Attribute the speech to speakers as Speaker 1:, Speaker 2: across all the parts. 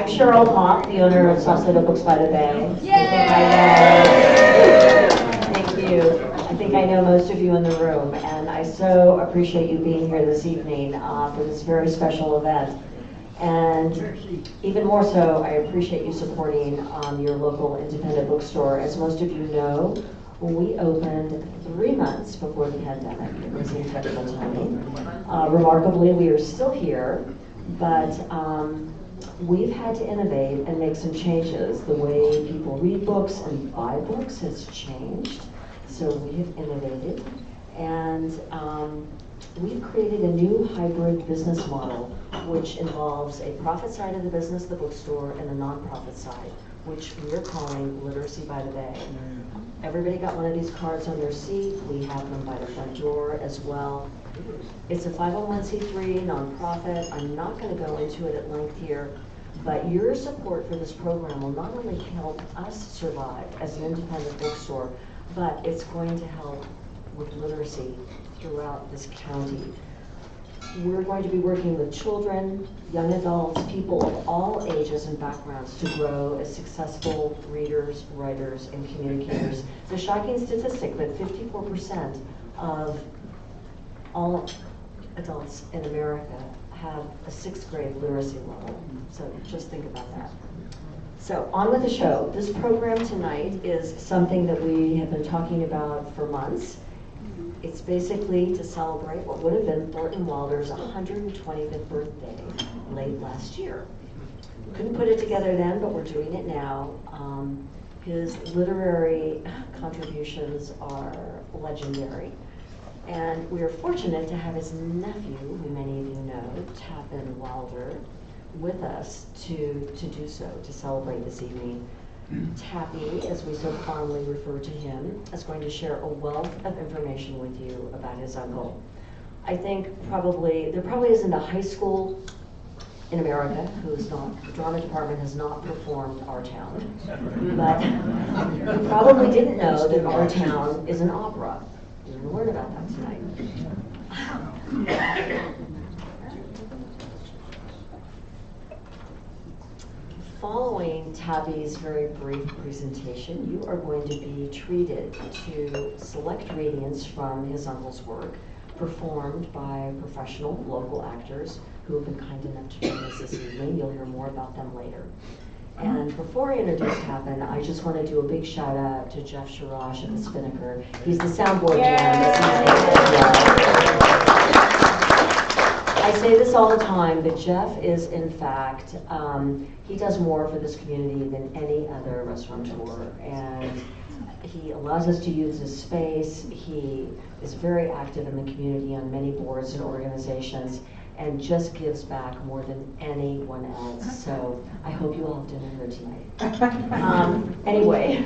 Speaker 1: I'm Cheryl Hawk, the owner of Sausalito Books by the Bay.
Speaker 2: Yay!
Speaker 1: Thank you. I think I know most of you in the room, and I so appreciate you being here this evening for this very special event. And even more so, I appreciate you supporting your local independent bookstore. As most of you know, we opened 3 months before the pandemic. It was incredible timing. Remarkably, we are still here, but we've had to innovate and make some changes. The way people read books and buy books has changed, so we have innovated. And we've created a new hybrid business model, which involves a profit side of the business, the bookstore, and a nonprofit side, which we're calling Literacy by the Bay. Everybody got one of these cards on their seat. We have them by the front door as well. It's a 501c3 nonprofit. I'm not going to go into it at length here, but your support for this program will not only help us survive as an independent bookstore, but it's going to help with literacy throughout this county. We're going to be working with children, young adults, people of all ages and backgrounds to grow as successful readers, writers, and communicators. It's a shocking statistic that 54% of all adults in America have a 6th grade literacy level. So just think about that. So on with the show. This program tonight is something that we have been talking about for months. It's basically to celebrate what would have been Thornton Wilder's 125th birthday late last year. We couldn't put it together then, but we're doing it now. His literary contributions are legendary. And we are fortunate to have his nephew, who many of you know, Tappan Wilder, with us to do so, to celebrate this evening. Tappy, as we so fondly refer to him, is going to share a wealth of information with you about his uncle. I think there probably isn't a high school in America who's not, the drama department has not performed Our Town. But you probably didn't know that Our Town is an opera. You're going to learn about that tonight. Following Tabby's very brief presentation, you are going to be treated to select readings from his uncle's work, performed by professional local actors who have been kind enough to join us this evening. You'll hear more about them later. And before I introduce Tappan, I just want to do a big shout out to Jeff Sharash at the Spinnaker. He's the soundboard man this evening. I say this all the time, but Jeff is, in fact, he does more for this community than any other restaurateur, and he allows us to use his space. He is very active in the community on many boards and organizations, and just gives back more than anyone else. So I hope you all have dinner here tonight. Anyway,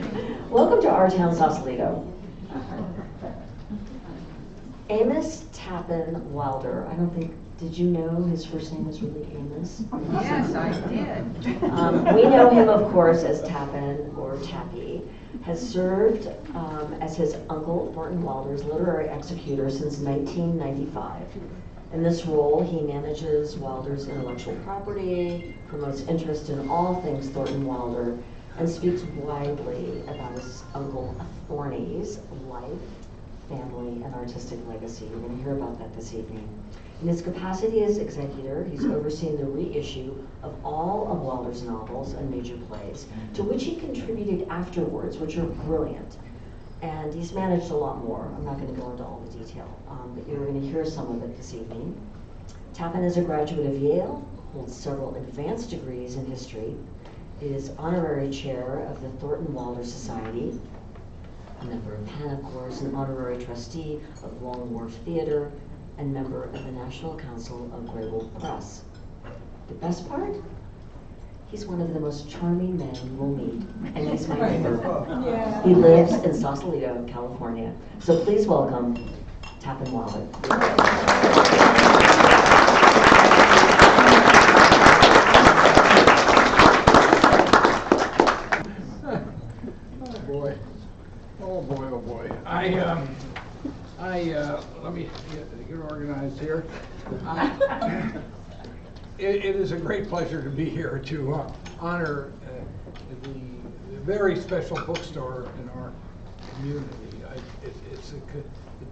Speaker 1: welcome to Our Town, Sausalito. Amos Tappan Wilder. I don't think, did you know his first name is really Amos?
Speaker 2: Yes, I did.
Speaker 1: We know him, of course, as Tappan or Tappy. Has served as his uncle, Thornton Wilder's literary executor since 1995. In this role, he manages Wilder's intellectual property, promotes interest in all things Thornton Wilder, and speaks widely about his uncle Thorny's life, family, and artistic legacy. We're going to hear about that this evening. In his capacity as executor, he's overseen the reissue of all of Wilder's novels and major plays, to which he contributed afterwards, which are brilliant. And he's managed a lot more. I'm not going to go into all the detail, but you're going to hear some of it this evening. Tappan is a graduate of Yale, holds several advanced degrees in history, is honorary chair of the Thornton Wilder Society, a member of PEN, of course, an honorary trustee of Long Wharf Theater, and member of the National Council of Grable Press. The best part? He's one of the most charming men you will meet, and he's my neighbor. Yeah. He lives in Sausalito, California. So please welcome Tappan Wilder.
Speaker 3: Oh boy, oh boy, oh boy. Let me get organized here. It is a great pleasure to be here to honor the very special bookstore in our community.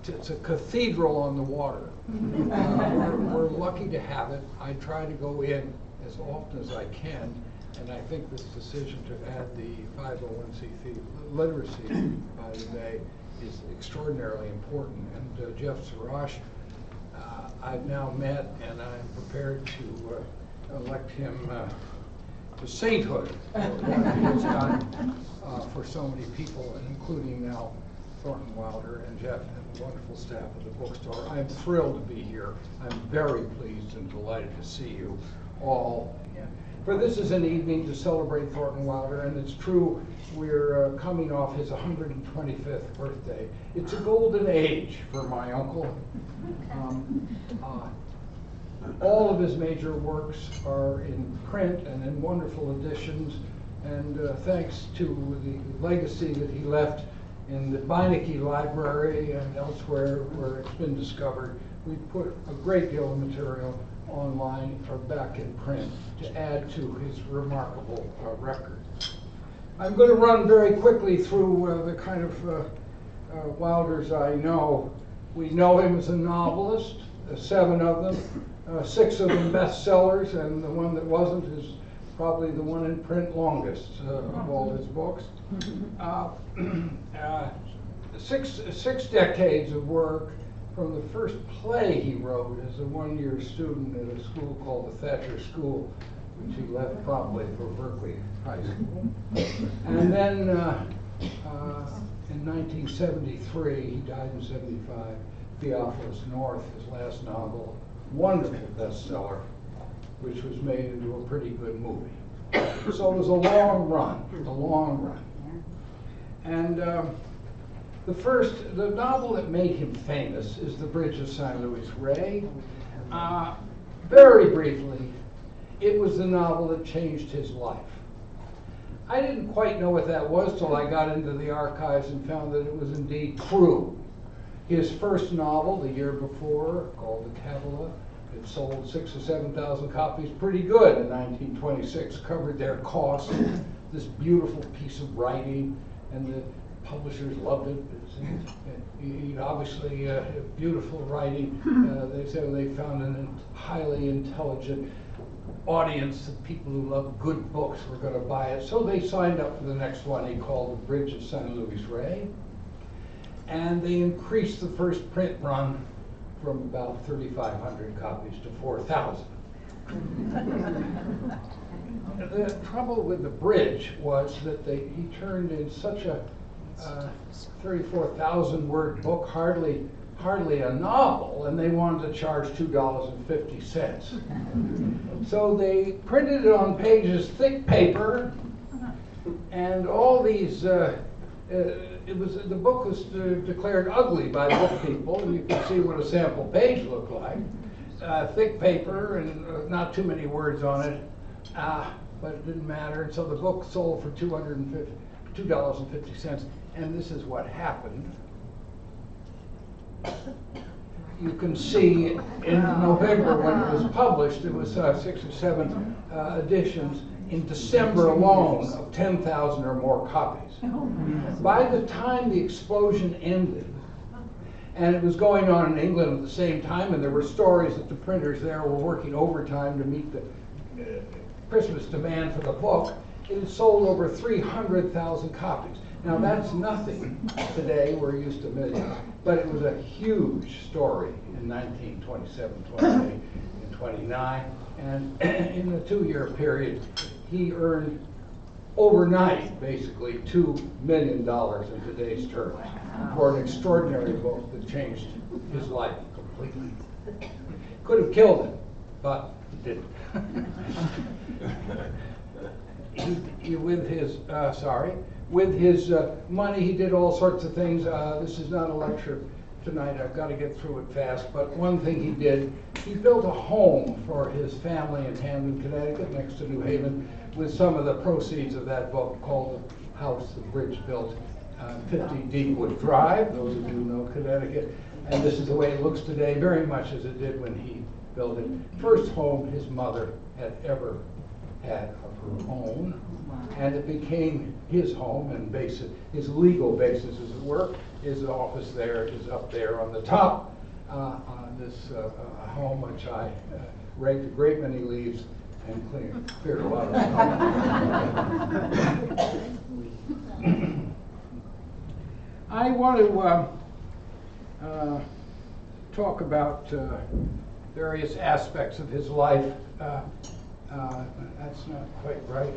Speaker 3: It's a cathedral on the water. We're lucky to have it. I try to go in as often as I can, and I think this decision to add the 501c3 literacy by today is extraordinarily important. And Jeff Sarash, I've now met, and I'm prepared to elect him to sainthood for what he has done for so many people, and including now Thornton Wilder and Jeff and the wonderful staff of the bookstore. I'm thrilled to be here. I'm very pleased and delighted to see you all. For this is an evening to celebrate Thornton Wilder, and it's true, we're coming off his 125th birthday. It's a golden age for my uncle. All of his major works are in print and in wonderful editions, and thanks to the legacy that he left in the Beinecke Library and elsewhere where it's been discovered, we put a great deal of material online or back in print to add to his remarkable record. I'm going to run very quickly through the kind of Wilders I know. We know him as a novelist, 7 of them, 6 of them bestsellers, and the one that wasn't is probably the one in print longest of all his books. 6 decades of work, from the first play he wrote as a 1-year student at a school called the Thatcher School, which he left promptly for Berkeley High School. And then in 1973, he died in 75, Theophilus North, his last novel, wonderful bestseller, which was made into a pretty good movie. So it was a long run. And the novel that made him famous is The Bridge of St. Louis Ray. Very briefly, it was the novel that changed his life. I didn't quite know what that was till I got into the archives and found that it was indeed true. His first novel, the year before, called The Cavilla, it sold 6,000 or 7,000 copies, pretty good in 1926, covered their costs, this beautiful piece of writing, and the publishers loved it. He obviously beautiful writing. They said they found a highly intelligent audience, of people who love good books were going to buy it. So they signed up for the next one he called The Bridge of St. Louis Ray. And they increased the first print run from about 3,500 copies to 4,000. The trouble with The Bridge was that he turned in such a 34,000 word book, hardly a novel, and they wanted to charge $2.50. So they printed it on pages, thick paper, and all these, the book was declared ugly by book people, and you can see what a sample page looked like. Thick paper and not too many words on it, but it didn't matter. And so the book sold for $2.50, and this is what happened. You can see in November when it was published, it was 6 or 7 editions. In December alone, of 10,000 or more copies. By the time the explosion ended, and it was going on in England at the same time, and there were stories that the printers there were working overtime to meet the Christmas demand for the book, it had sold over 300,000 copies. Now that's nothing today, we're used to millions, but it was a huge story in 1927, 28, and 29, and in the 2-year period, he earned overnight, basically, $2 million in today's terms for an extraordinary book that changed his life completely. Could have killed him, but he didn't. With his money, he did all sorts of things. This is not a lecture tonight. I've got to get through it fast. But one thing he did, he built a home for his family in Hamden, Connecticut, next to New Haven, with some of the proceeds of that book called The House the Bridge Built. 50 Deepwood Drive, those of you who know Connecticut. And this is the way it looks today, very much as it did when he built it. First home his mother had ever had of her own. And it became his home and basis, his legal basis, as it were. His office there is up there on the top on this home, which I raked a great many leaves and cleared a lot of stuff. I want to talk about various aspects of his life. That's not quite right.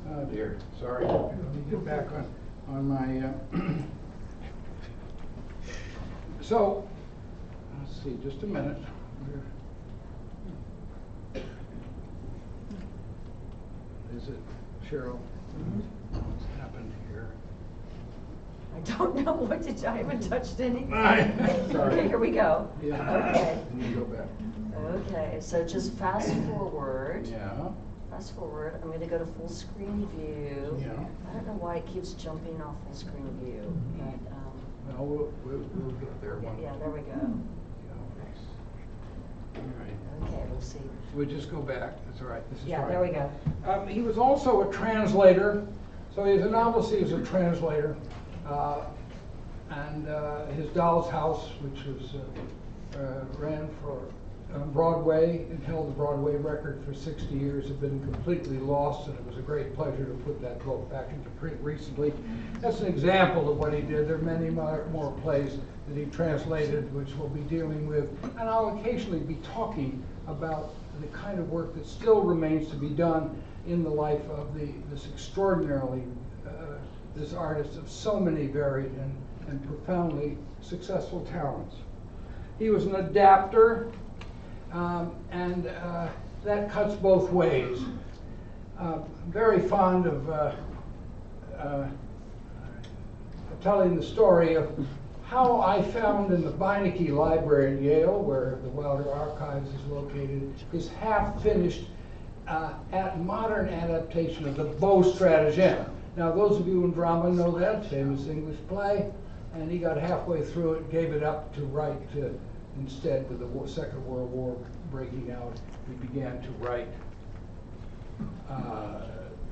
Speaker 3: Oh dear, sorry. Let me get back on my. So, let's see, just a minute. Is it Cheryl? What's happened here?
Speaker 2: I don't know what did I haven't touched anything.
Speaker 3: Sorry.
Speaker 2: Okay, here we go.
Speaker 3: Yeah.
Speaker 2: Okay.
Speaker 3: Let me go back.
Speaker 1: Okay, so just fast forward.
Speaker 3: Yeah.
Speaker 1: Fast forward. I'm going to go to full screen view.
Speaker 3: Yeah.
Speaker 1: I don't know why it keeps jumping off full screen view, but
Speaker 3: Well, we'll get there one.
Speaker 1: yeah, there we go.
Speaker 3: All right.
Speaker 1: Okay, we'll see.
Speaker 3: We'll just go back. That's all right. This is
Speaker 1: Yeah,
Speaker 3: fine.
Speaker 1: there we go.
Speaker 3: He was also a translator. So he was a novelist, he was a translator. And his Doll's House, which was ran for Broadway and held the Broadway record for 60 years, had been completely lost, and it was a great pleasure to put that book back into print recently. That's an example of what he did. There are many more plays that he translated, which we'll be dealing with, and I'll occasionally be talking about the kind of work that still remains to be done in the life of this extraordinarily, this artist of so many varied and profoundly successful talents. He was an adapter, and that cuts both ways. Very fond of telling the story of how I found in the Beinecke Library at Yale, where the Wilder Archives is located, his half-finished modern adaptation of the Beau Stratagem. Now, those of you in drama know that famous English play, and he got halfway through it, gave it up to write instead, with the Second World War breaking out, he began to write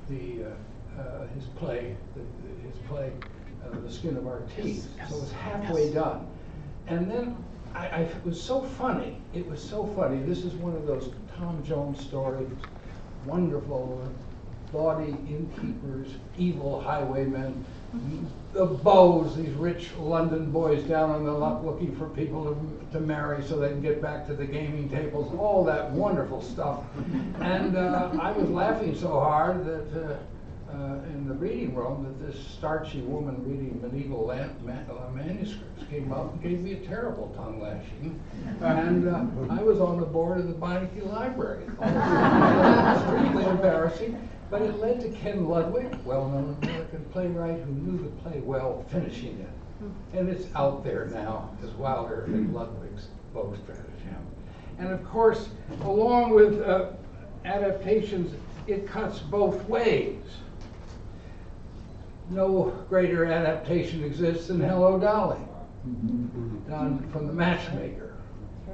Speaker 3: his play, The Skin of Our Teeth. So it was halfway done. And then it was so funny. It was so funny. This is one of those Tom Jones stories, wonderful, bawdy innkeepers, evil highwaymen, the beaux, these rich London boys down on the luck looking for people to marry so they can get back to the gaming tables, all that wonderful stuff. And I was laughing so hard that in the reading room that this starchy woman reading medieval manuscripts came up and gave me a terrible tongue lashing. And I was on the board of the Beinecke Library. Extremely embarrassing. But it led to Ken Ludwig, well-known American playwright who knew the play well, finishing it. And it's out there now as Wilder and Ludwig's Beau Stratagem. And of course, along with adaptations, it cuts both ways. No greater adaptation exists than Hello, Dolly, done from The Matchmaker,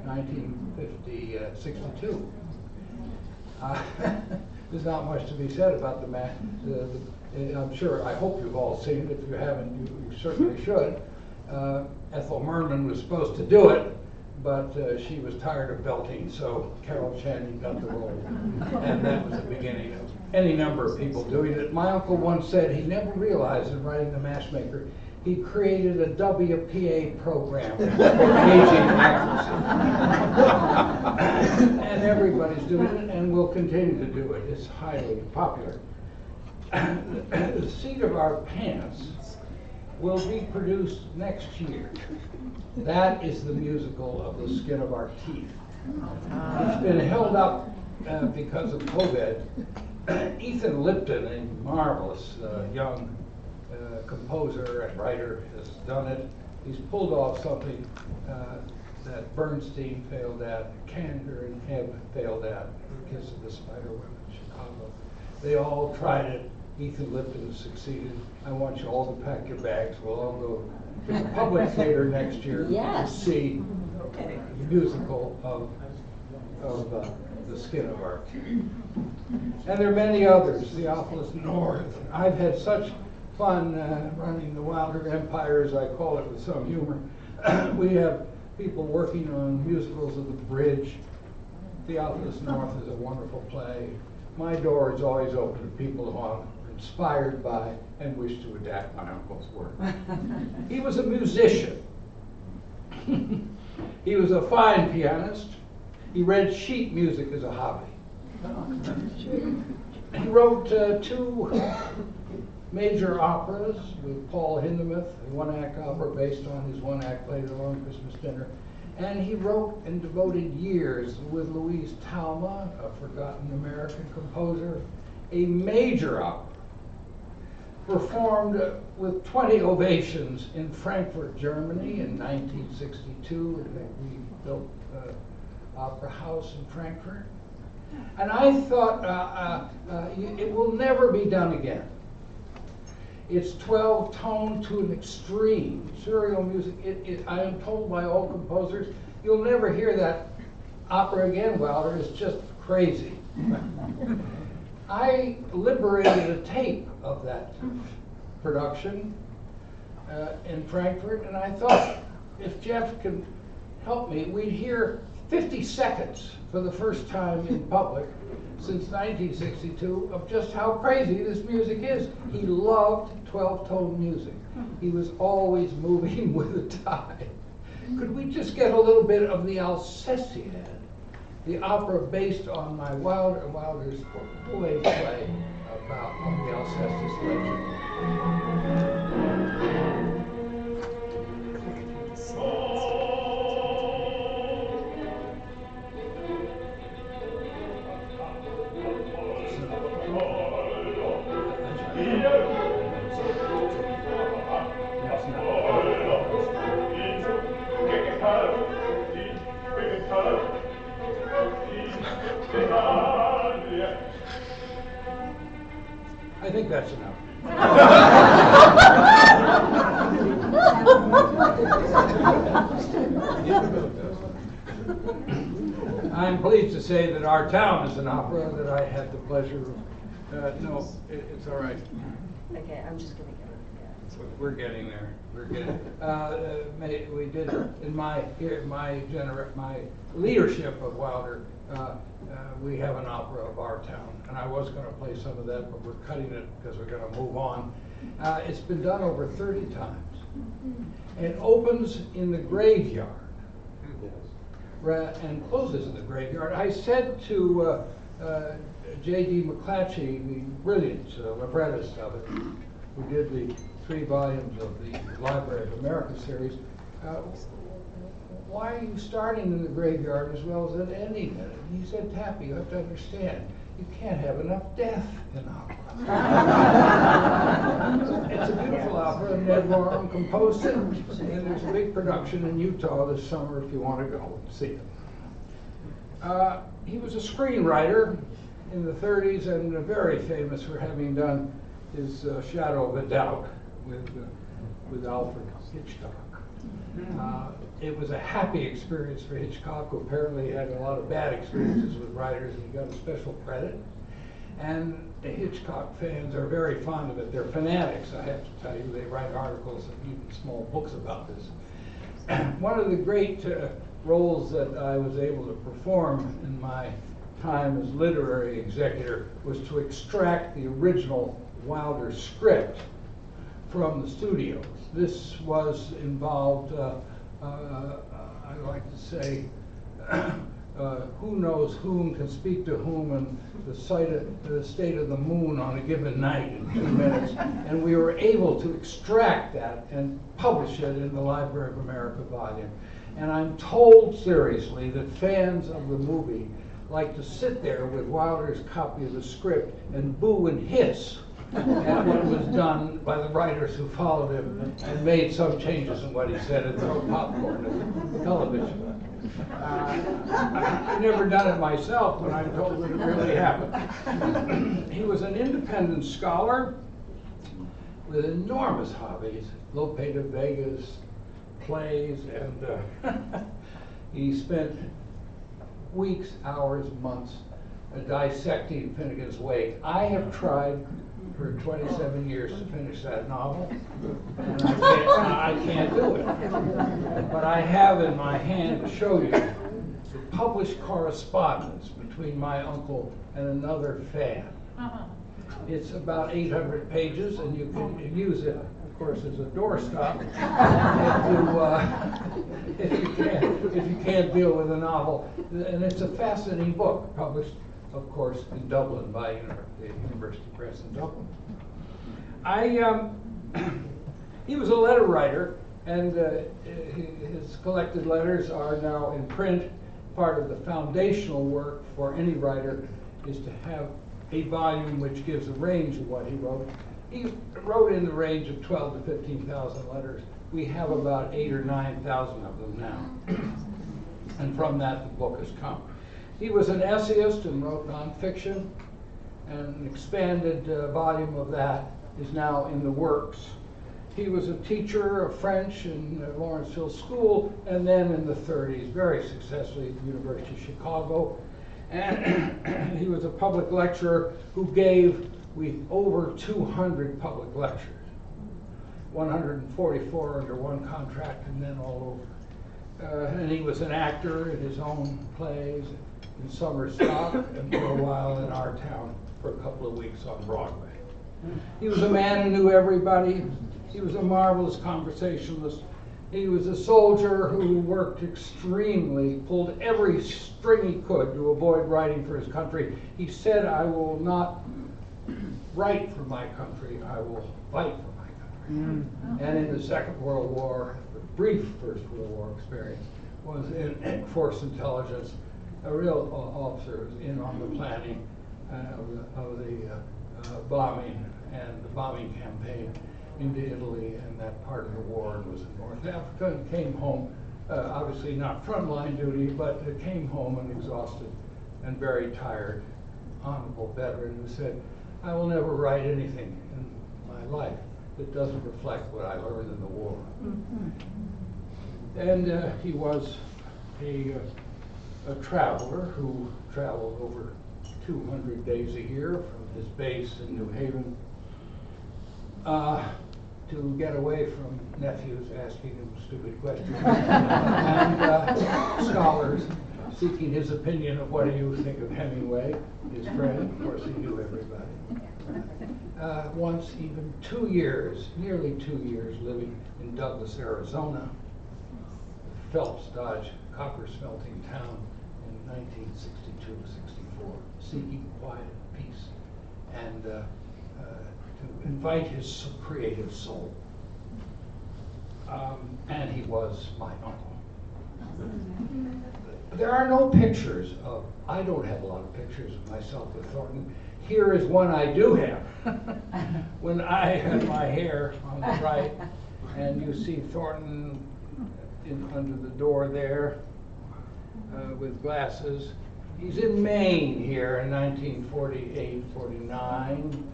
Speaker 3: 1962. There's not much to be said about the match. I'm sure, I hope you've all seen it. If you haven't, you certainly should. Ethel Merman was supposed to do it, but she was tired of belting, so Carol Channing got the role. And that was the beginning of any number of people doing it. My uncle once said he never realized in writing The Matchmaker, he created a WPA program for aging actresses. And everybody's doing it and will continue to do it. It's highly popular. The Seat of Our Pants will be produced next year. That is the musical of The Skin of Our Teeth. It's been held up because of COVID. Ethan Lipton, a marvelous young composer and writer, has done it. He's pulled off something that Bernstein failed at, Kander and Ebb failed at, Kiss of the Spider Women in Chicago. They all tried it, Ethan Lipton has succeeded. I want you all to pack your bags. We'll all go to the public theater next year to see
Speaker 2: Okay.
Speaker 3: the musical of The Skin of Our Teeth. And there are many others, Theophilus North. I've had such fun running the Wilder Empire, as I call it with some humor. We have people working on musicals of The Bridge. Theophilus North is a wonderful play. My door is always open to people who are inspired by and wish to adapt my uncle's work. He was a musician. He was a fine pianist. He read sheet music as a hobby. He wrote 2 major operas with Paul Hindemith, a one-act opera based on his one-act play, The Long Christmas Dinner. And he wrote and devoted years with Louise Talma, a forgotten American composer, a major opera performed with 20 ovations in Frankfurt, Germany in 1962. We built Opera House in Frankfurt. And I thought it will never be done again. It's 12-tone to an extreme. Serial music, I am told by all composers, you'll never hear that opera again, Wilder. It's just crazy. I liberated a tape of that production in Frankfurt, and I thought if Jeff can help me, we'd hear 50 seconds for the first time in public since 1962 of just how crazy this music is. He loved 12-tone music. He was always moving with the tide. Could we just get a little bit of the Alcestis, the opera based on my Wilder's boy play about the Alcestis legend? I think that's enough. I'm pleased to say that Our Town is an opera that I had the pleasure of. No, it's all right.
Speaker 2: Okay, I'm just gonna get it.
Speaker 3: We're getting there. We're getting. We did in my leadership of Wilder. We have an opera of Our Town, and I was going to play some of that, but we're cutting it because we're going to move on. It's been done over 30 times, and it opens in the graveyard and closes in the graveyard. I said to J.D. McClatchy, the brilliant librettist of it, who did the 3 volumes of the Library of America series, why are you starting in the graveyard as well as at ending it? And he said, Tappy, you have to understand, you can't have enough death in opera. It's a beautiful opera, and Ned Rorem composed it, and there's a big production in Utah this summer if you want to go and see it. He was a screenwriter in the 30s and very famous for having done his Shadow of a Doubt with Alfred Hitchcock. It was a happy experience for Hitchcock, who apparently had a lot of bad experiences with writers, and he got a special credit. And the Hitchcock fans are very fond of it. They're fanatics, I have to tell you. They write articles and even small books about this. One of the great roles that I was able to perform in my time as literary executor was to extract the original Wilder script from the studios. This involved, I like to say, who knows whom can speak to whom, and the state of the moon on a given night in 2 minutes. And we were able to extract that and publish it in the Library of America volume. And I'm told seriously that fans of the movie like to sit there with Wilder's copy of the script and boo and hiss And one was done by the writers who followed him and made some changes in what he said and throw popcorn at television. I've never done it myself, but I'm told that it really happened. He was an independent scholar with enormous hobbies, Lope de Vegas, plays, and he spent weeks, hours, months dissecting Finnegan's Wake. I have tried for 27 years to finish that novel, and I can't do it. But I have in my hand to show you the published correspondence between my uncle and another fan. It's about 800 pages, and you can use it, of course, as a doorstop if you can't deal with a novel. And it's a fascinating book, published, of course, in Dublin by the University Press in Dublin. He was a letter writer, and his collected letters are now in print. Part of the foundational work for any writer is to have a volume which gives a range of what he wrote. He wrote in the range of 12 to 15,000 letters. We have about 8,000 or 9,000 of them now. And from that, the book has come. He was an essayist and wrote nonfiction, and an expanded volume of that is now in the works. He was a teacher of French in Lawrenceville School, and then in the 30s, very successfully at the University of Chicago. And he was a public lecturer who gave over 200 public lectures, 144 under one contract and then all over. And he was an actor in his own plays in summer stock and for a while in our town for a couple of weeks on Broadway. He was a man who knew everybody. He was a marvelous conversationalist. He was a soldier who worked extremely, pulled every string he could to avoid writing for his country. He said, "I will not write for my country, I will fight for my country." And in the Second World War, the brief First World War experience, was in force intelligence, a real officer was in on the planning of the bombing and the bombing campaign into Italy and that part of the war, and was in North Africa and came home, obviously not frontline duty, but came home and exhausted and very tired, honorable veteran who said, "I will never write anything in my life that doesn't reflect what I learned in the war." And he was a traveler who traveled over 200 days a year from his base in New Haven to get away from nephews asking him stupid questions and scholars seeking his opinion of what do you think of Hemingway, his friend. Of course, he knew everybody. Once even 2 years, nearly 2 years, living in Douglas, Arizona, Phelps Dodge copper smelting town in 1962-64, seeking quiet and peace, and to invite his creative soul. And he was my uncle. There are no pictures of, I don't have a lot of pictures of myself with Thornton. Here is one I do have. When I had my hair on the right, and you see Thornton under the door there with glasses. He's in Maine here in 1948-49.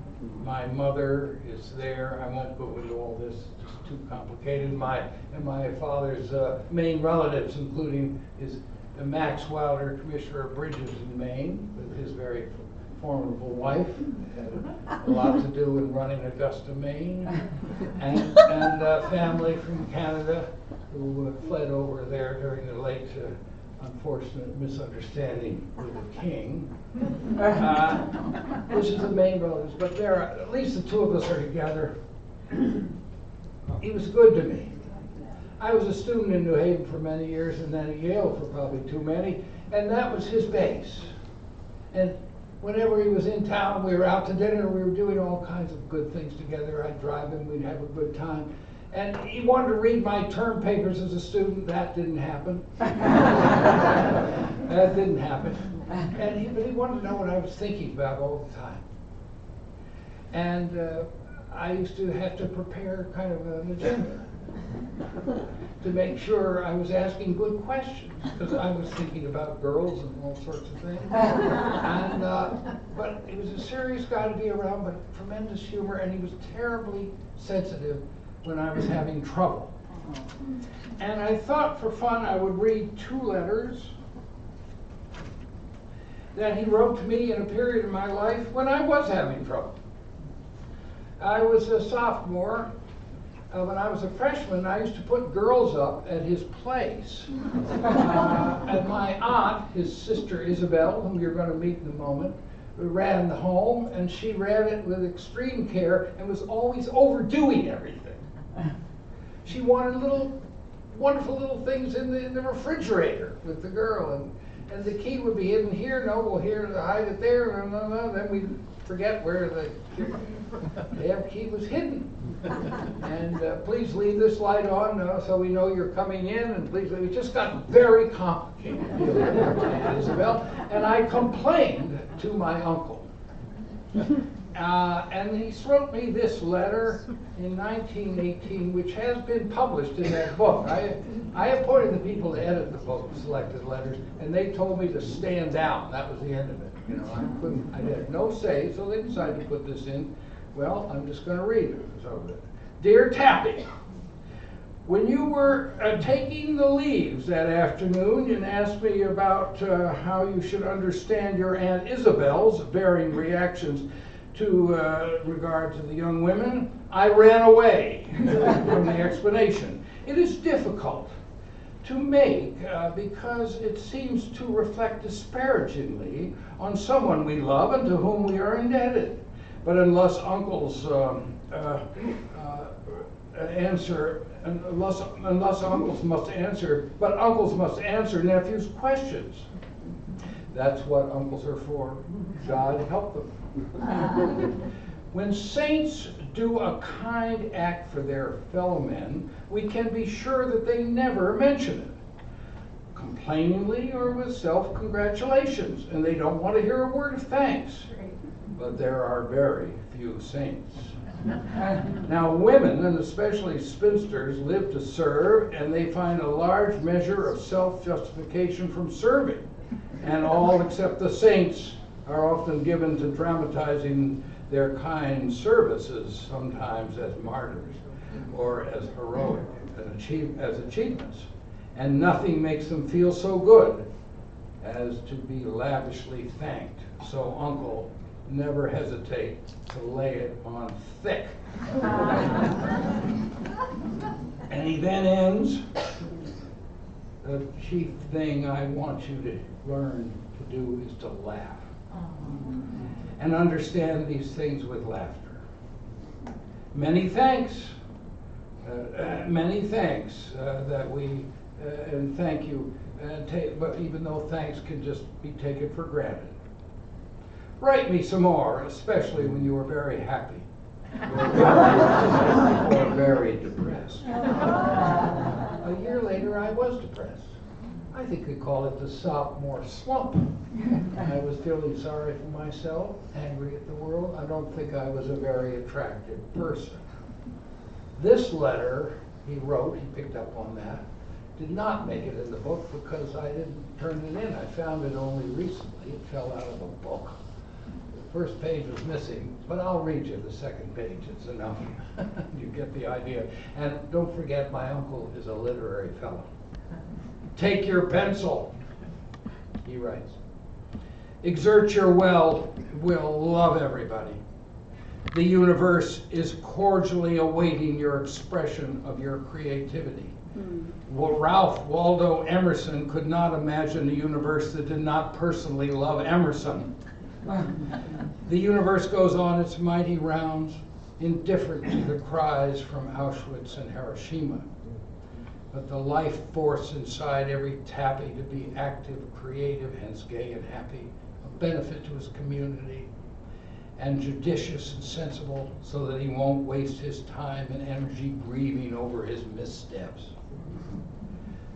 Speaker 3: My mother is there. I won't go into all this, it's too complicated. My father's Maine relatives, including his Max Wilder, Commissioner of Bridges in Maine, with his very formidable wife, had a lot to do in running Augusta, Maine, and family from Canada who fled over there during the late unfortunate misunderstanding with the king. This is the main relatives, but there are, at least the two of us are together. He was good to me. I was a student in New Haven for many years, and then at Yale for probably too many, and that was his base. And whenever he was in town, we were out to dinner, we were doing all kinds of good things together. I'd drive him, we'd have a good time. And he wanted to read my term papers as a student. That didn't happen. That didn't happen. But he wanted to know what I was thinking about all the time. And I used to have to prepare kind of an agenda to make sure I was asking good questions, because I was thinking about girls and all sorts of things. And, but he was a serious guy to be around, but tremendous humor, and he was terribly sensitive when I was having trouble. And I thought for fun I would read 2 letters that he wrote to me in a period of my life when I was having trouble. I was a sophomore. When I was a freshman, I used to put girls up at his place. And my aunt, his sister Isabel, whom you're going to meet in a moment, ran the home, and she ran it with extreme care and was always overdoing everything. She wanted little, wonderful little things in the refrigerator with the girl, and the key would be hidden here. No, we'll hide it there. No. Then we forget where the damn key was hidden. And please leave this light on so we know you're coming in. And please, it just got very complicated, Isabel. And I complained to my uncle. And he wrote me this letter in 1918, which has been published in that book. I appointed the people to edit the book, selected letters, and they told me to stand down. That was the end of it. You know, I had no say, so they decided to put this in. Well, I'm just going to read it. So, Dear Tappy, when you were taking the leaves that afternoon and asked me about how you should understand your Aunt Isabel's varying reactions to regard to the young women, I ran away from the explanation. It is difficult to make because it seems to reflect disparagingly on someone we love and to whom we are indebted. But unless uncles uncles must answer nephews' questions. That's what uncles are for. God help them. When saints do a kind act for their fellow men, we can be sure that they never mention it, complainingly or with self-congratulations, and they don't want to hear a word of thanks. But there are very few saints. Now, women, and especially spinsters, live to serve, and they find a large measure of self-justification from serving. And all except the saints are often given to dramatizing their kind services, sometimes as martyrs or as heroic as achievements. And nothing makes them feel so good as to be lavishly thanked. So, Uncle, never hesitate to lay it on thick. And he then ends, the chief thing I want you to learn to do is to laugh. And understand these things with laughter. Many thanks that we, and thank you, but even though thanks can just be taken for granted. Write me some more, especially when you are very happy or very depressed. A year later, I was depressed. I think we call it the sophomore slump. I was feeling sorry for myself, angry at the world. I don't think I was a very attractive person. This letter he wrote, he picked up on that, did not make it in the book because I didn't turn it in. I found it only recently. It fell out of the book. The first page was missing, but I'll read you the second page. It's enough. You get the idea. And don't forget, my uncle is a literary fellow. Take your pencil, he writes. Exert your will, love everybody. The universe is cordially awaiting your expression of your creativity. Well, Ralph Waldo Emerson could not imagine a universe that did not personally love Emerson. The universe goes on its mighty rounds, indifferent to the cries from Auschwitz and Hiroshima. But the life force inside every tappy to be active, creative, hence gay and happy, a benefit to his community, and judicious and sensible so that he won't waste his time and energy grieving over his missteps.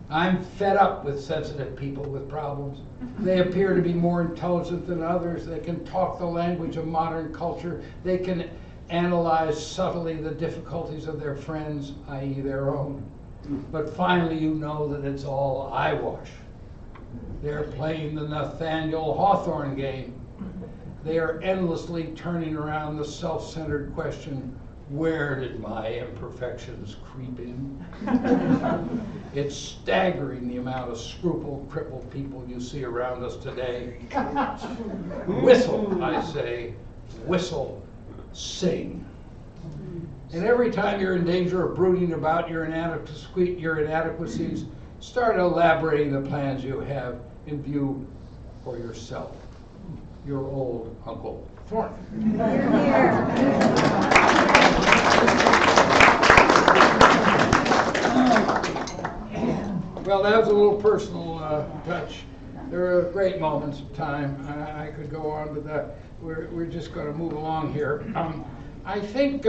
Speaker 3: I'm fed up with sensitive people with problems. They appear to be more intelligent than others. They can talk the language of modern culture. They can analyze subtly the difficulties of their friends, i.e. their own. But finally you know that it's all eyewash. They're playing the Nathaniel Hawthorne game. They are endlessly turning around the self-centered question, where did my imperfections creep in? It's staggering the amount of scruple-crippled people you see around us today. Whistle, I say, whistle, sing. And every time you're in danger of brooding about your inadequacies, start elaborating the plans you have in view for yourself. Your old Uncle Thorny. Well, that was a little personal touch. There are great moments of time. I could go on, but we're just going to move along here. I think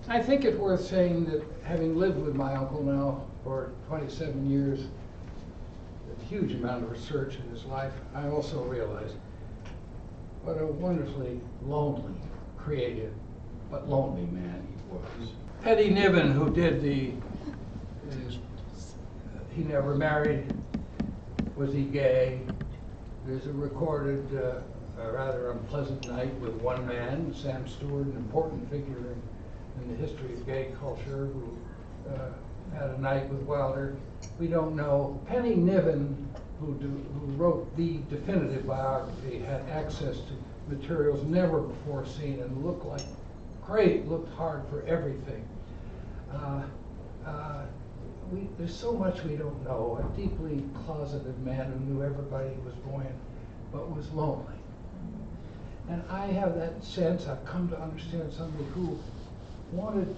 Speaker 3: it's worth saying that having lived with my uncle now for 27 years, a huge amount of research in his life, I also realized what a wonderfully lonely, creative, but lonely man he was. Eddie Niven, who did he never married. Was he gay? There's a recorded, rather unpleasant night with one man, Sam Stewart, an important figure in the history of gay culture, who had a night with Wilder. We don't know. Penny Niven, who wrote the definitive biography, had access to materials never before seen and looked like great, looked hard for everything. There's so much we don't know. A deeply closeted man who knew everybody was buoyant, but was lonely. And I have that sense, I've come to understand somebody who wanted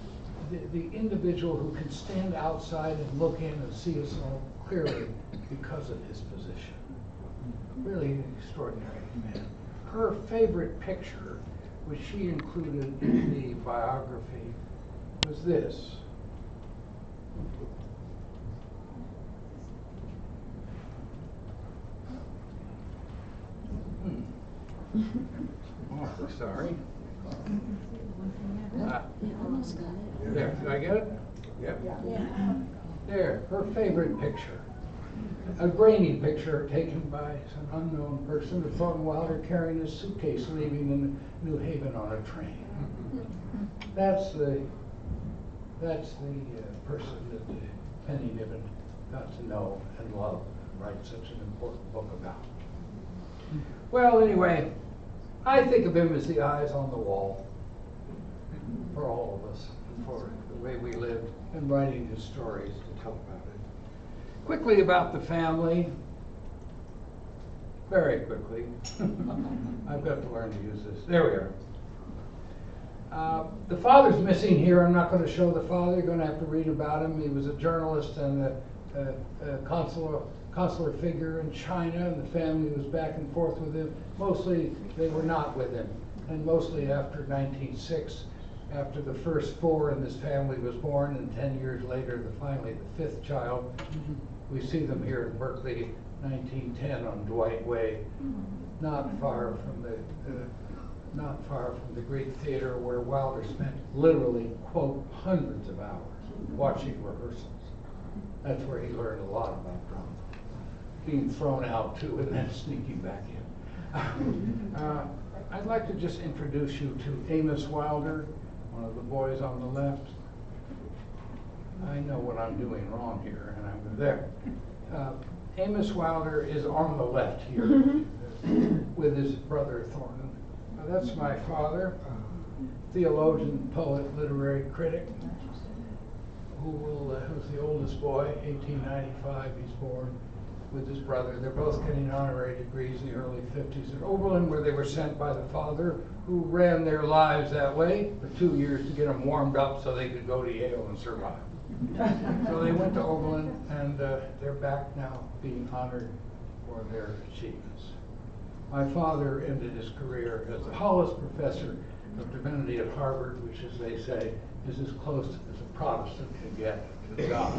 Speaker 3: the individual who can stand outside and look in and see us all clearly because of his position. Really an extraordinary man. Her favorite picture, which she included in the biography, was this. Oh, sorry.
Speaker 4: Almost got it.
Speaker 3: There, did I get it? Yep.
Speaker 4: Yeah.
Speaker 3: There, her favorite picture. A grainy picture taken by some unknown person of Thornton Wilder carrying his suitcase leaving in New Haven on a train. That's the person that Penny Niven got to know and love and write such an important book about. Well, anyway, I think of him as the eyes on the wall for all of us, for the way we lived, and writing his stories to tell about it. Quickly about the family, very quickly. I've got to learn to use this. There we are. The father's missing here. I'm not going to show the father. You're going to have to read about him. He was a journalist and a consular figure in China, and the family was back and forth with him. Mostly they were not with him, and mostly after 1906, after the first four in this family was born, and 10 years later, finally the fifth child. We see them here in Berkeley, 1910 on Dwight Way, not far from the Greek Theater, where Wilder spent literally, quote, hundreds of hours watching rehearsals. That's where he learned a lot about drama. Being thrown out too, and then sneaking back in. I'd like to just introduce you to Amos Wilder, one of the boys on the left. I know what I'm doing wrong here, and I'm there. Amos Wilder is on the left here with his brother Thornton. That's my father, theologian, poet, literary critic, who's the oldest boy, 1895 he's born, with his brother. They're both getting honorary degrees in the early 50s at Oberlin, where they were sent by the father, who ran their lives that way for 2 years to get them warmed up so they could go to Yale and survive. So they went to Oberlin, and they're back now being honored for their achievements. My father ended his career as the Hollis Professor of Divinity at Harvard, which, as they say, is as close as a Protestant can get to God.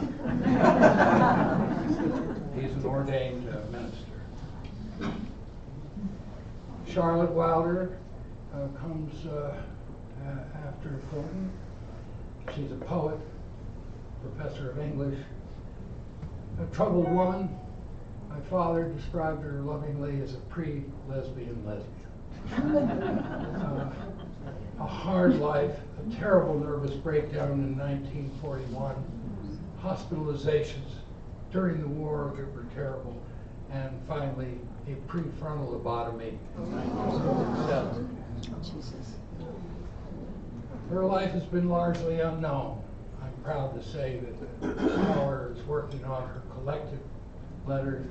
Speaker 3: He's an ordained minister. Charlotte Wilder comes after Thornton. She's a poet, professor of English, a troubled woman. My father described her lovingly as a pre-lesbian lesbian. A hard life, a terrible nervous breakdown in 1941, hospitalizations during the war that were terrible, and finally a prefrontal lobotomy in 1947.
Speaker 4: Jesus.
Speaker 3: Her life has been largely unknown. I'm proud to say that the scholar is working on her collected letters,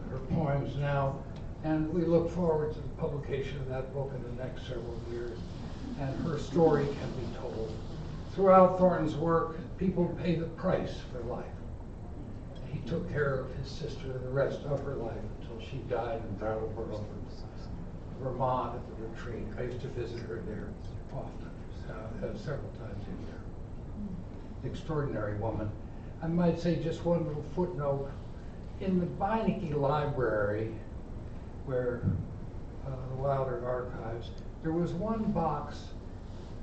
Speaker 3: her poems now, and we look forward to the publication of that book in the next several years, and her story can be told. Throughout Thornton's work, people pay the price for life. He took care of his sister the rest of her life until she died in Brattleboro, Vermont, at the retreat. I used to visit her there often, several times a year. Extraordinary woman. I might say just one little footnote. In the Beinecke Library, where the Wilder archives, there was one box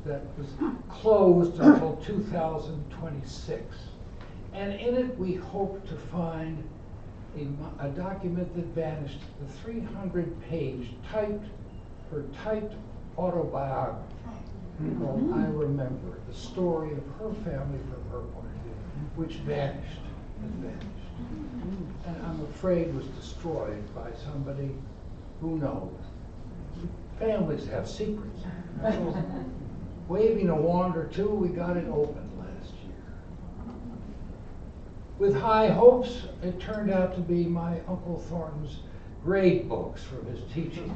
Speaker 3: that was closed until 2026. And in it, we hope to find a document that vanished, the 300-page typed autobiography called I Remember, the story of her family from her point of view, which vanished and vanished. And I'm afraid was destroyed by somebody who knows. Families have secrets. Waving a wand or two, we got it open last year. With high hopes, it turned out to be my Uncle Thornton's grade books from his teaching.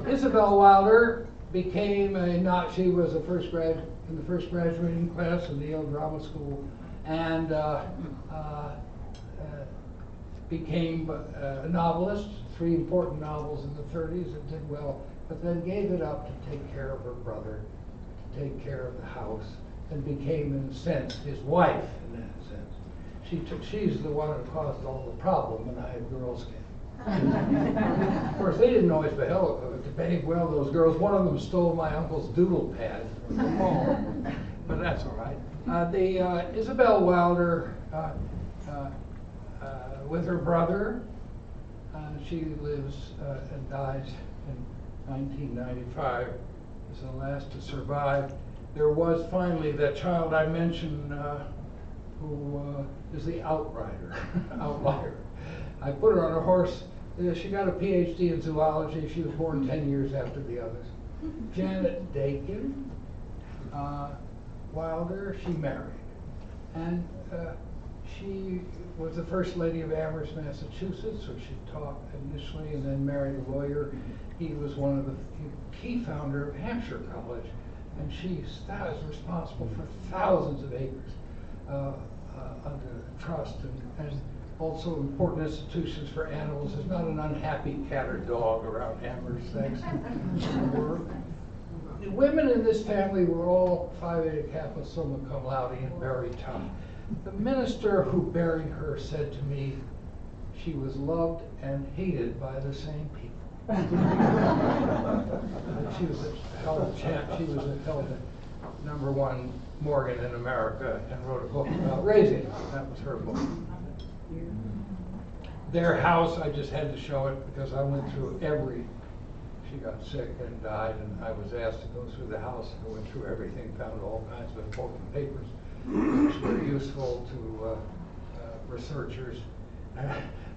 Speaker 3: Isabel Wilder became she was in the first graduating class in the Yale Drama School, and became a novelist, 3 important novels in the 30s that did well, but then gave it up to take care of her brother, to take care of the house, and became, in a sense, his wife, in that sense. She's the one who caused all the problem when I had Girl Scouts. Of course, they didn't always behave well, those girls. One of them stole my uncle's doodle pad from the home, but that's all right. Isabel Wilder, with her brother, she lives and dies in 1995, is the last to survive. There was finally that child I mentioned who is the outrider, outlier. I put her on a horse. She got a PhD in zoology. She was born 10 years after the others. Janet Dakin Wilder, she married. And she was the first lady of Amherst, Massachusetts, so she taught initially and then married a lawyer. He was one of the key founder of Hampshire College, and she was responsible for thousands of acres under trust and also important institutions for animals. There's not an unhappy cat or dog around Amherst, thanks to her work. The women in this family were all Phi Beta Kappa, summa cum laude, and very tough. The minister who buried her said to me, she was loved and hated by the same people. She was held #1 Morgan in America and wrote a book about raising her. That was her book. Their house, I just had to show it because I went through she got sick and died, and I was asked to go through the house. I went through everything, found all kinds of important papers, which were useful to researchers.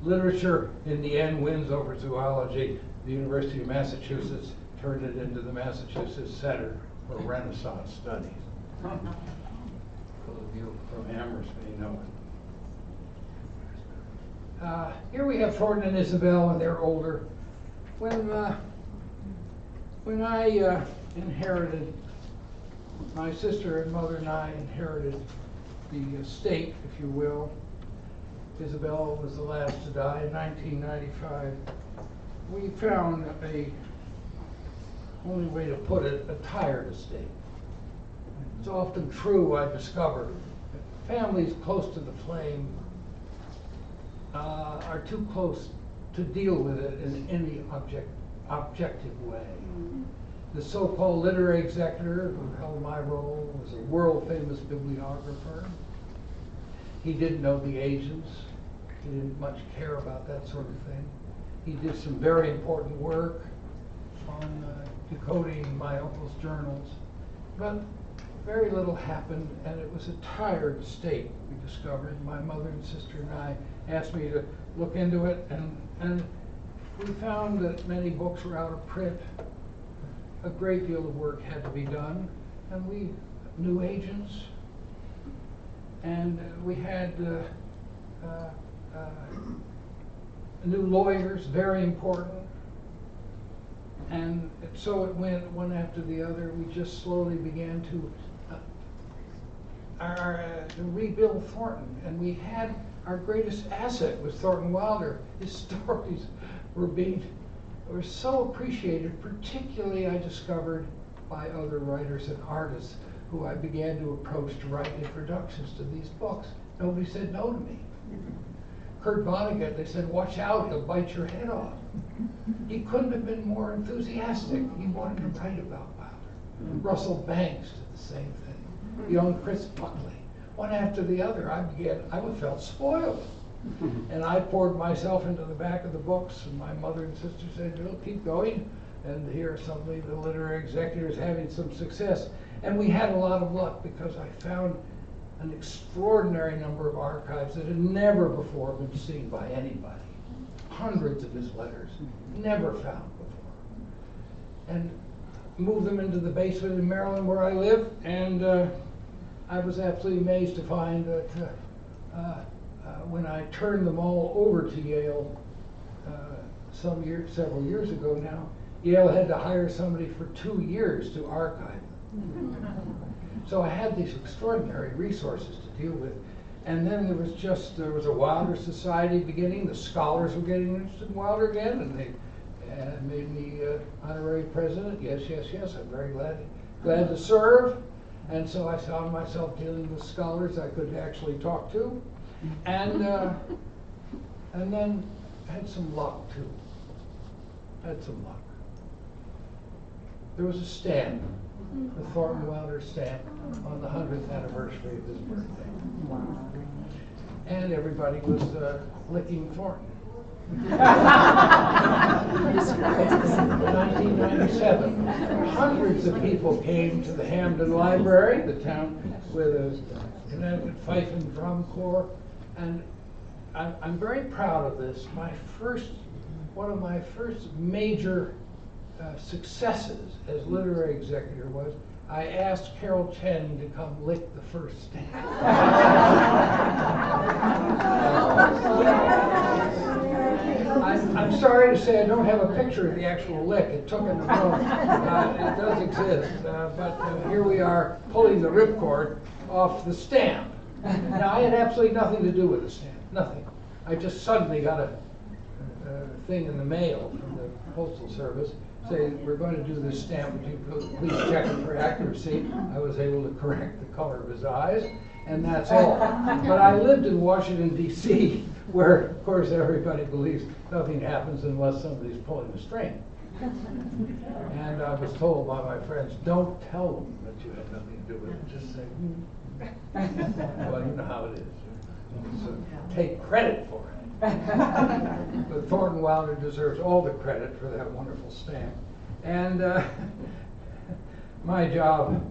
Speaker 3: Literature, in the end, wins over zoology. The University of Massachusetts turned it into the Massachusetts Center for Renaissance Studies. Those of you from Amherst may know it. Here we have Thornton and Isabel, and they're older. When I inherited, my sister and mother and I inherited the estate, if you will. Isabel was the last to die in 1995. We found only way to put it, a tired estate. It's often true, I discovered, that families close to the flame are too close to deal with it in any objective way. The so-called literary executor who held my role was a world-famous bibliographer. He didn't know the agents. He didn't much care about that sort of thing. He did some very important work on decoding my uncle's journals, but very little happened, and it was a tired state, we discovered. My mother and sister and I asked me to look into it, and we found that many books were out of print. A great deal of work had to be done, and we knew agents, and we had new lawyers, very important. And so it went one after the other. We just slowly began to rebuild Thornton, and we had our greatest asset was Thornton Wilder. His stories were so appreciated, particularly I discovered by other writers and artists who I began to approach to write introductions to these books. Nobody said no to me. Kurt Vonnegut, they said, watch out, he'll bite your head off. He couldn't have been more enthusiastic. He wanted to write about Wilder. Russell Banks did the same thing. Young Chris Buckley. One after the other, I felt spoiled. And I poured myself into the back of the books, and my mother and sister said, keep going. And here suddenly the literary executor is having some success. And we had a lot of luck because I found an extraordinary number of archives that had never before been seen by anybody. Hundreds of his letters, never found before. And moved them into the basement in Maryland where I live, and I was absolutely amazed to find that when I turned them all over to Yale several years ago now, Yale had to hire somebody for 2 years to archive them. So I had these extraordinary resources to deal with. And then there was a Wilder Society beginning. The scholars were getting interested in Wilder again, and they made me honorary president. Yes, I'm very glad to serve. And so I found myself dealing with scholars I could actually talk to. And then had some luck too. There was a stamp, the Thornton Wilder stamp, on the 100th anniversary of his birthday. And everybody was licking Thornton. In 1997, hundreds of people came to the Hamden Library, the town with a Connecticut fife and drum corps, and I'm very proud of this. One of my first major successes as literary executor was I asked Carol Channing to come lick the first stamp. I'm sorry to say I don't have a picture of the actual lick. It took in the room. It does exist, but here we are pulling the ripcord off the stamp. Now, I had absolutely nothing to do with the stamp, nothing. I just suddenly got a thing in the mail from the Postal Service saying, we're going to do this stamp, would you please check it for accuracy? I was able to correct the color of his eyes, and that's all. But I lived in Washington, D.C., where, of course, everybody believes nothing happens unless somebody's pulling the string. And I was told by my friends, don't tell them that you had nothing to do with it, just say, well, you know how it is. So take credit for it. But Thornton Wilder deserves all the credit for that wonderful stamp. And my job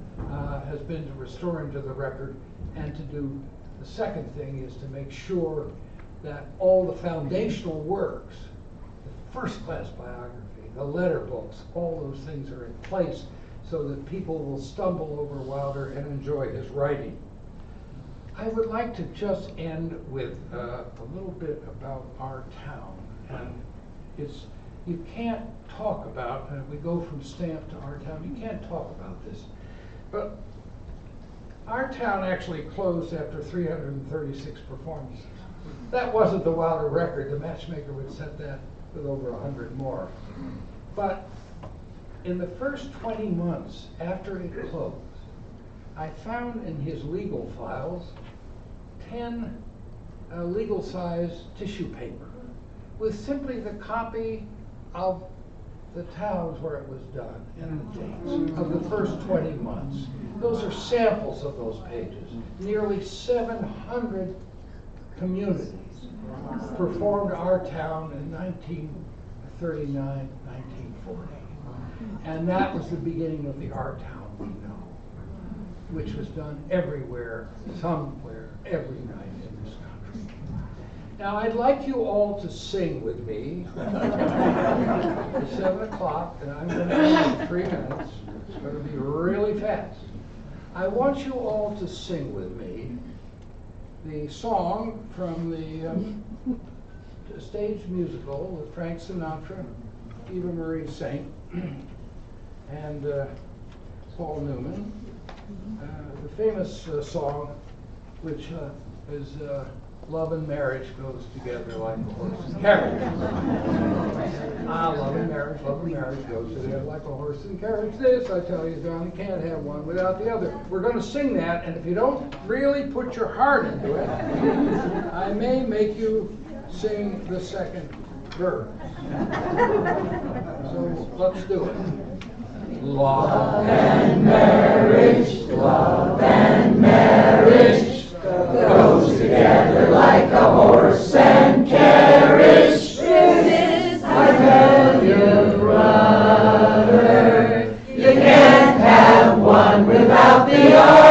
Speaker 3: has been to restore him to the record, and to do the second thing is to make sure that all the foundational works, the first-class biography, the letter books, all those things are in place so that people will stumble over Wilder and enjoy his writing. I would like to just end with a little bit about our town. And you can't talk about, we go from stamp to our town, you can't talk about this. But our town actually closed after 336 performances. That wasn't the Wilder record. The matchmaker would set that with over 100 more. But in the first 20 months after it closed, I found in his legal files 10 legal-size tissue paper with simply the copy of the towns where it was done and the dates of the first 20 months. Those are samples of those pages. Nearly 700 communities performed Our Town in 1939, 1940. And that was the beginning of the Our Town we know, which was done everywhere, somewhere, every night in this country. Now, I'd like you all to sing with me. It's 7 o'clock, and I'm going to have 3 minutes. It's going to be really fast. I want you all to sing with me the song from the stage musical with Frank Sinatra, Eva Marie Saint, and Paul Newman. The famous song, which is love and marriage goes together like a horse and carriage. Love and marriage goes together like a horse and carriage. This, I tell you, John, you can't have one without the other. We're going to sing that, and if you don't really put your heart into it, I may make you sing the second verse. So let's do it. Love and marriage goes together like a horse and carriage. This I tell you, brother, you can't have one without the other.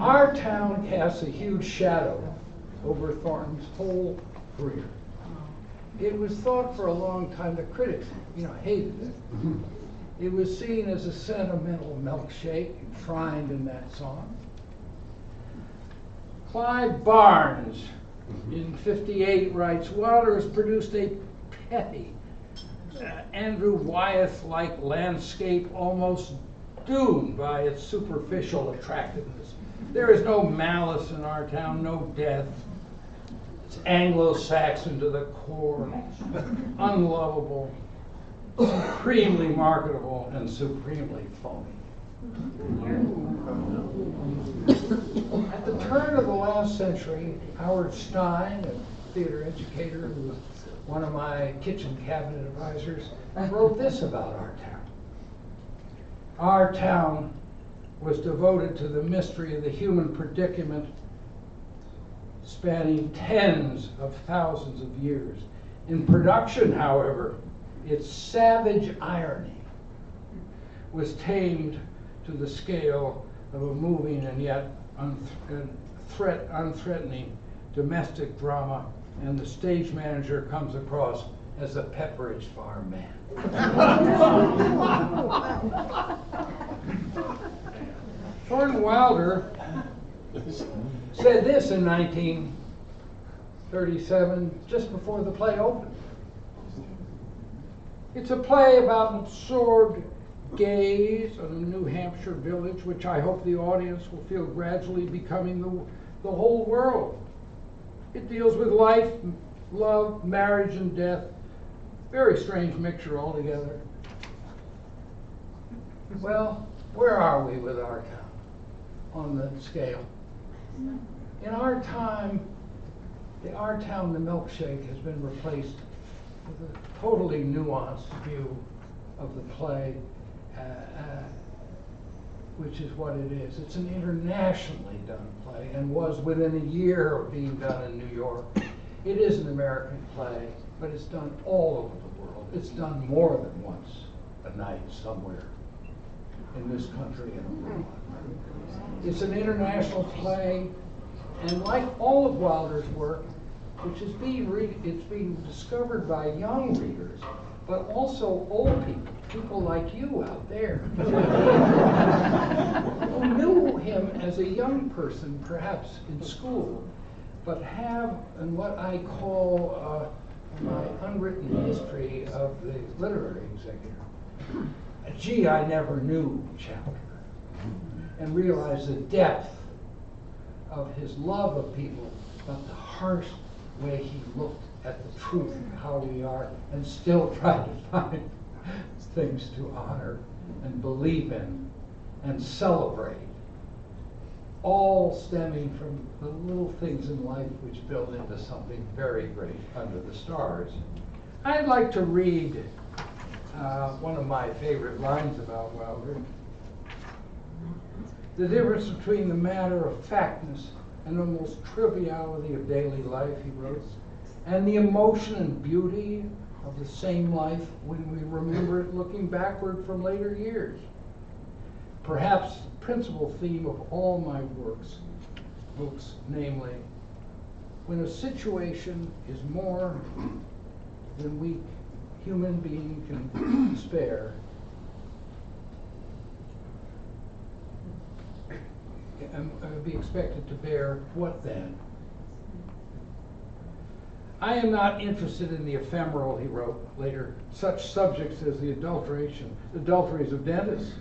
Speaker 3: Our town casts a huge shadow over Thornton's whole career. It was thought for a long time that critics, hated it. It was seen as a sentimental milkshake enshrined in that song. Clive Barnes, in '58, writes, Wilder has produced a petty, Andrew Wyeth-like landscape almost doomed by its superficial attractiveness. There is no malice in Our Town, no death. It's Anglo-Saxon to the core, unlovable, supremely marketable, and supremely phony. At the turn of the last century, Howard Stein, a theater educator who was one of my kitchen cabinet advisors, wrote this about Our Town. Our town was devoted to the mystery of the human predicament spanning tens of thousands of years. In production, however, its savage irony was tamed to the scale of a moving and yet unthreatening domestic drama, and the stage manager comes across as a Pepperidge Farm man. Thornton Wilder said this in 1937, just before the play opened. It's a play about an absorbed gaze on a New Hampshire village, which I hope the audience will feel gradually becoming the whole world. It deals with life, love, marriage, and death. Very strange mixture altogether. Well, where are we with Our Town on the scale? In our time, the Our Town, the milkshake, has been replaced with a totally nuanced view of the play, which is what it is. It's an internationally done play and was within a year of being done in New York. It is an American play, but it's done all over the world. It's done more than once a night somewhere in this country and abroad. It's an international play, and like all of Wilder's work, which is it's being discovered by young readers, but also old people like you out there, who knew him as a young person, perhaps in school, but have, in what I call my unwritten history of the literary executor, a gee, I never knew chapter, and realize the depth of his love of people, but the harsh way he looked at the truth of how we are and still try to find things to honor and believe in and celebrate, all stemming from the little things in life which build into something very great under the stars. I'd like to read one of my favorite lines about Wilder. The difference between the matter-of-factness and almost triviality of daily life, he wrote, and the emotion and beauty of the same life when we remember it looking backward from later years. Perhaps the principal theme of all my books, namely, when a situation is more than we human being can spare, and be expected to bear, what then? I am not interested in the ephemeral, he wrote later, such subjects as the adulteries of dentists.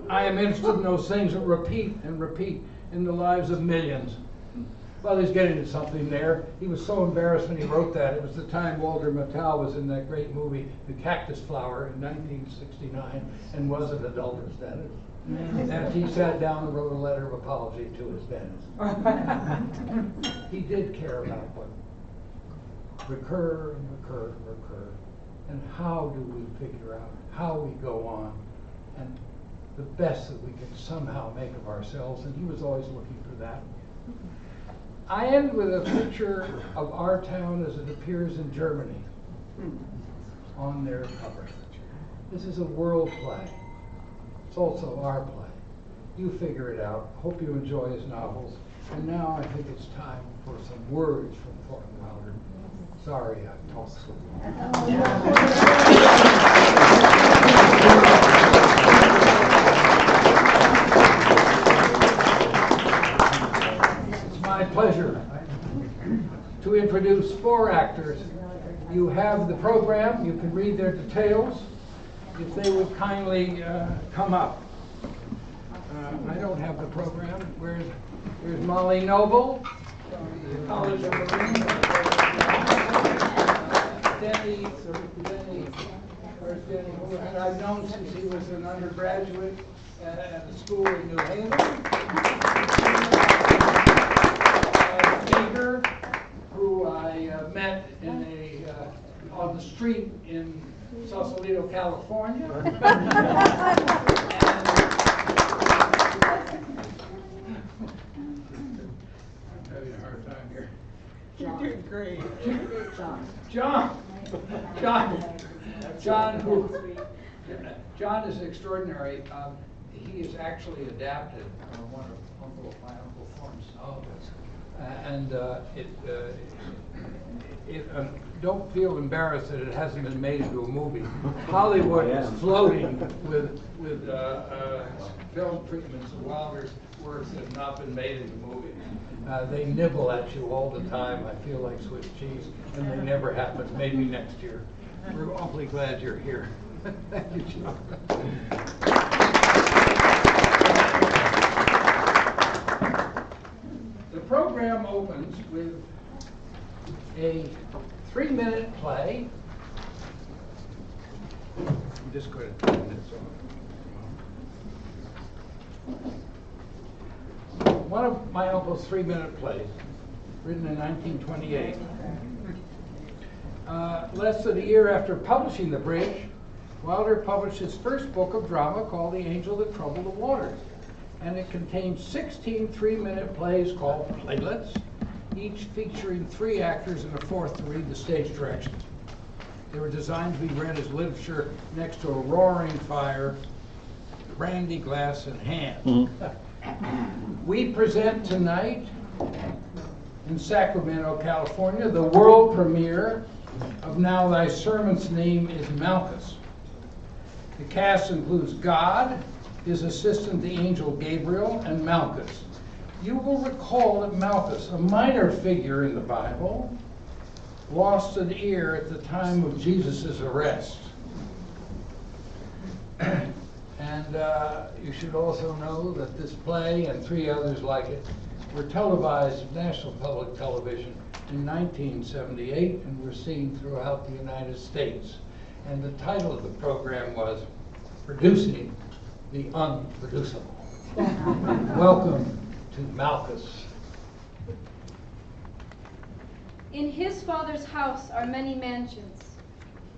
Speaker 3: I am interested in those things that repeat and repeat in the lives of millions. Well, he's getting to something there. He was so embarrassed when he wrote that. It was the time Walter Matthau was in that great movie, The Cactus Flower, in 1969, and was an adulterous dentist. And he sat down and wrote a letter of apology to his dentist. He did care about what recur and recur and recur, and how do we figure out how we go on, and the best that we can somehow make of ourselves, and he was always looking for that. I end with a picture of our town as it appears in Germany on their cover. This is a world play. It's also our play. You figure it out. Hope you enjoy his novels. And now I think it's time for some words from Thornton Wilder. Sorry I talked so long. It's my pleasure to introduce 4 actors. You have the program. You can read their details. If they would kindly come up. I don't have the program. Here's Molly Noble, College of Marine. Denny, where's Denny Holahan? I've known since he was an undergraduate at the school in New Haven. Speaker, who I met on the street in Sausalito, California. I'm having a hard time here.
Speaker 2: You're doing great.
Speaker 3: John is extraordinary. He is actually adapted one of my Uncle Thorny's novels. Don't feel embarrassed that it hasn't been made into a movie. Hollywood is floating with film treatments of Wilder's works that have not been made into movies. They nibble at you all the time. I feel like Swiss cheese, and they never happen. Maybe next year. We're awfully glad you're here. Thank you, John. The program opens with a 3-minute play. I'm just going to turn this on. One of my uncle's 3-minute plays, written in 1928. Less than a year after publishing The Bridge, Wilder published his first book of drama called The Angel That Troubled the Waters. And it contains 16 3-minute plays called playlets, each featuring 3 actors and a 4th to read the stage directions. They were designed to be read as literature next to a roaring fire, brandy glass in hand. We present tonight in Sacramento, California, the world premiere of Now Thy Servant's Name is Malchus. The cast includes God, his assistant, the angel Gabriel, and Malchus. You will recall that Malchus, a minor figure in the Bible, lost an ear at the time of Jesus' arrest. And you should also know that this play and 3 others like it were televised National Public Television in 1978 and were seen throughout the United States. And the title of the program was Producing the Unproducible. Welcome to Malchus.
Speaker 5: In his father's house are many mansions,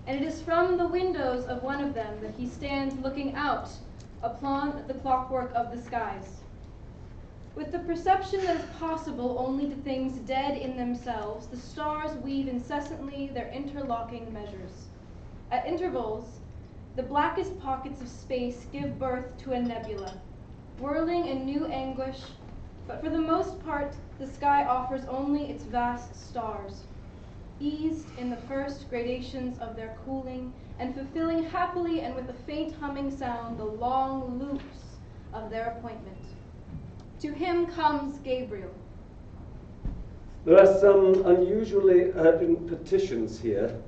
Speaker 5: and it is from the windows of one of them that he stands looking out upon the clockwork of the skies. With the perception that is possible only to things dead in themselves, the stars weave incessantly their interlocking measures. At intervals, the blackest pockets of space give birth to a nebula, whirling in new anguish, but for the most part, the sky offers only its vast stars, eased in the first gradations of their cooling and fulfilling happily and with a faint humming sound the long loops of their appointment. To him comes Gabriel.
Speaker 6: There are some unusually urgent petitions here.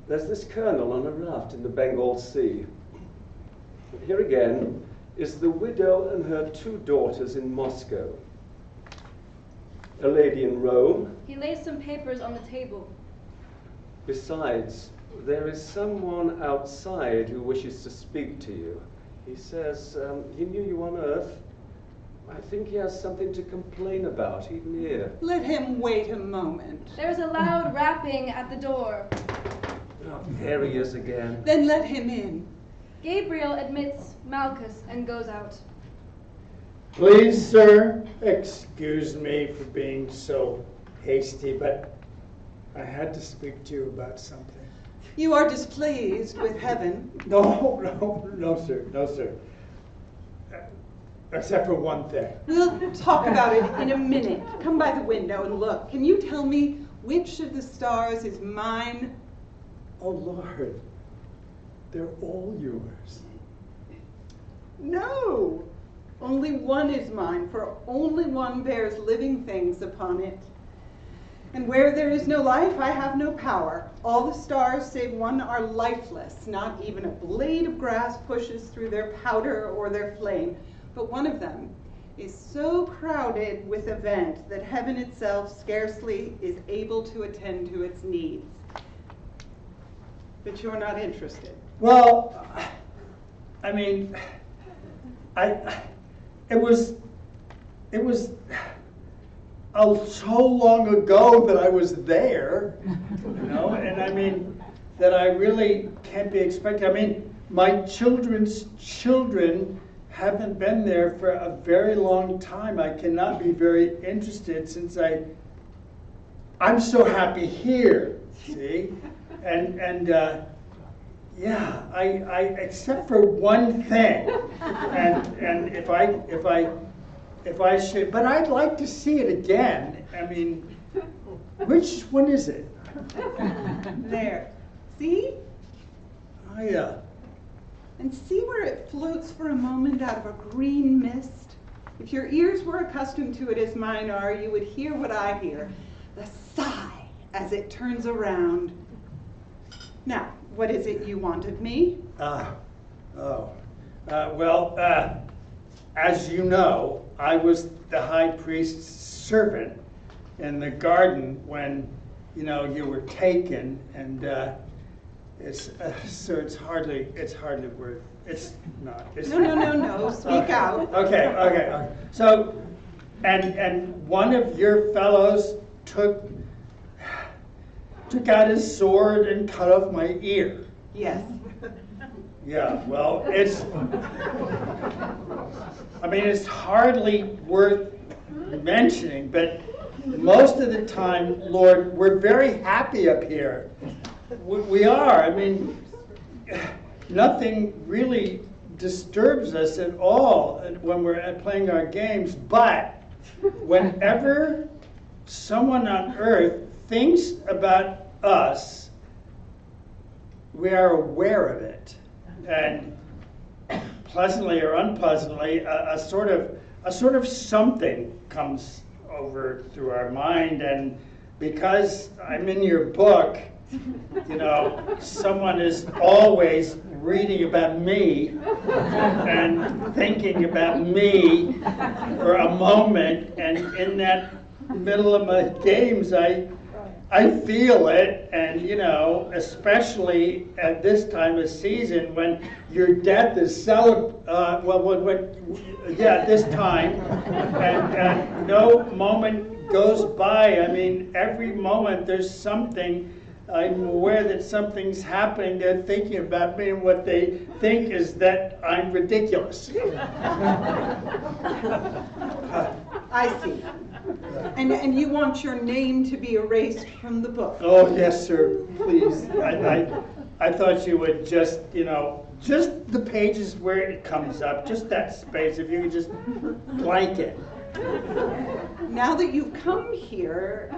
Speaker 6: There's this colonel on a raft in the Bengal Sea. Here again is the widow and her 2 daughters in Moscow. A lady in Rome.
Speaker 5: He lays some papers on the table.
Speaker 6: Besides, there is someone outside who wishes to speak to you. He says he knew you on Earth. I think he has something to complain about, even here.
Speaker 7: Let him wait a moment.
Speaker 5: There's a loud rapping at the door.
Speaker 6: Oh, there he is again.
Speaker 7: Then let him in.
Speaker 5: Gabriel admits Malchus and goes out.
Speaker 8: Please, sir, excuse me for being so hasty, but I had to speak to you about something.
Speaker 7: You are displeased with heaven.
Speaker 8: No, sir, no, sir. Except for one thing.
Speaker 7: We'll talk about it in a minute. Come by the window and look. Can you tell me which of the stars is mine?
Speaker 8: Oh, Lord, they're all yours.
Speaker 7: No, only one is mine, for only one bears living things upon it. And where there is no life, I have no power. All the stars save one are lifeless. Not even a blade of grass pushes through their powder or their flame. But one of them is so crowded with event that heaven itself scarcely is able to attend to its needs. But you're not interested.
Speaker 8: Well, I mean, it was so long ago that I was there, you know, and I mean, that I really can't be expected. I mean, my children's children haven't been there for a very long time. I cannot be very interested since I'm so happy here, see? And yeah, I except for one thing, and if I should, but I'd like to see it again. I mean, which one is it?
Speaker 7: There. See?
Speaker 8: Oh yeah.
Speaker 7: And see where it floats for a moment out of a green mist? If your ears were accustomed to it as mine are, you would hear what I hear, the sigh as it turns around. Now, what is it you want of me?
Speaker 8: Well, as you know, I was the high priest's servant in the garden when, you know, you were taken, and so it's hardly worth. It's not. It's
Speaker 7: No. Speak out.
Speaker 8: Okay. So, and one of your fellows took out his sword and cut off my ear.
Speaker 7: Yes.
Speaker 8: Yeah, well, it's hardly worth mentioning, but most of the time, Lord, we're very happy up here. We are. I mean, nothing really disturbs us at all when we're playing our games, but whenever someone on earth thinks about us, we are aware of it. And pleasantly or unpleasantly, a sort of something comes over through our mind, and because I'm in your book, you know, someone is always reading about me and thinking about me for a moment, and in that middle of my games, I I feel it, and you know, especially at this time of season when your death is this time, and no moment goes by. I mean, every moment there's something. I'm aware that something's happening. They're thinking about me, and what they think is that I'm ridiculous.
Speaker 7: I see. And you want your name to be erased from the book?
Speaker 8: Oh, yes, sir, please. I thought you would just, you know, just the pages where it comes up, just that space, if you could just blank it.
Speaker 7: Now that you've come here,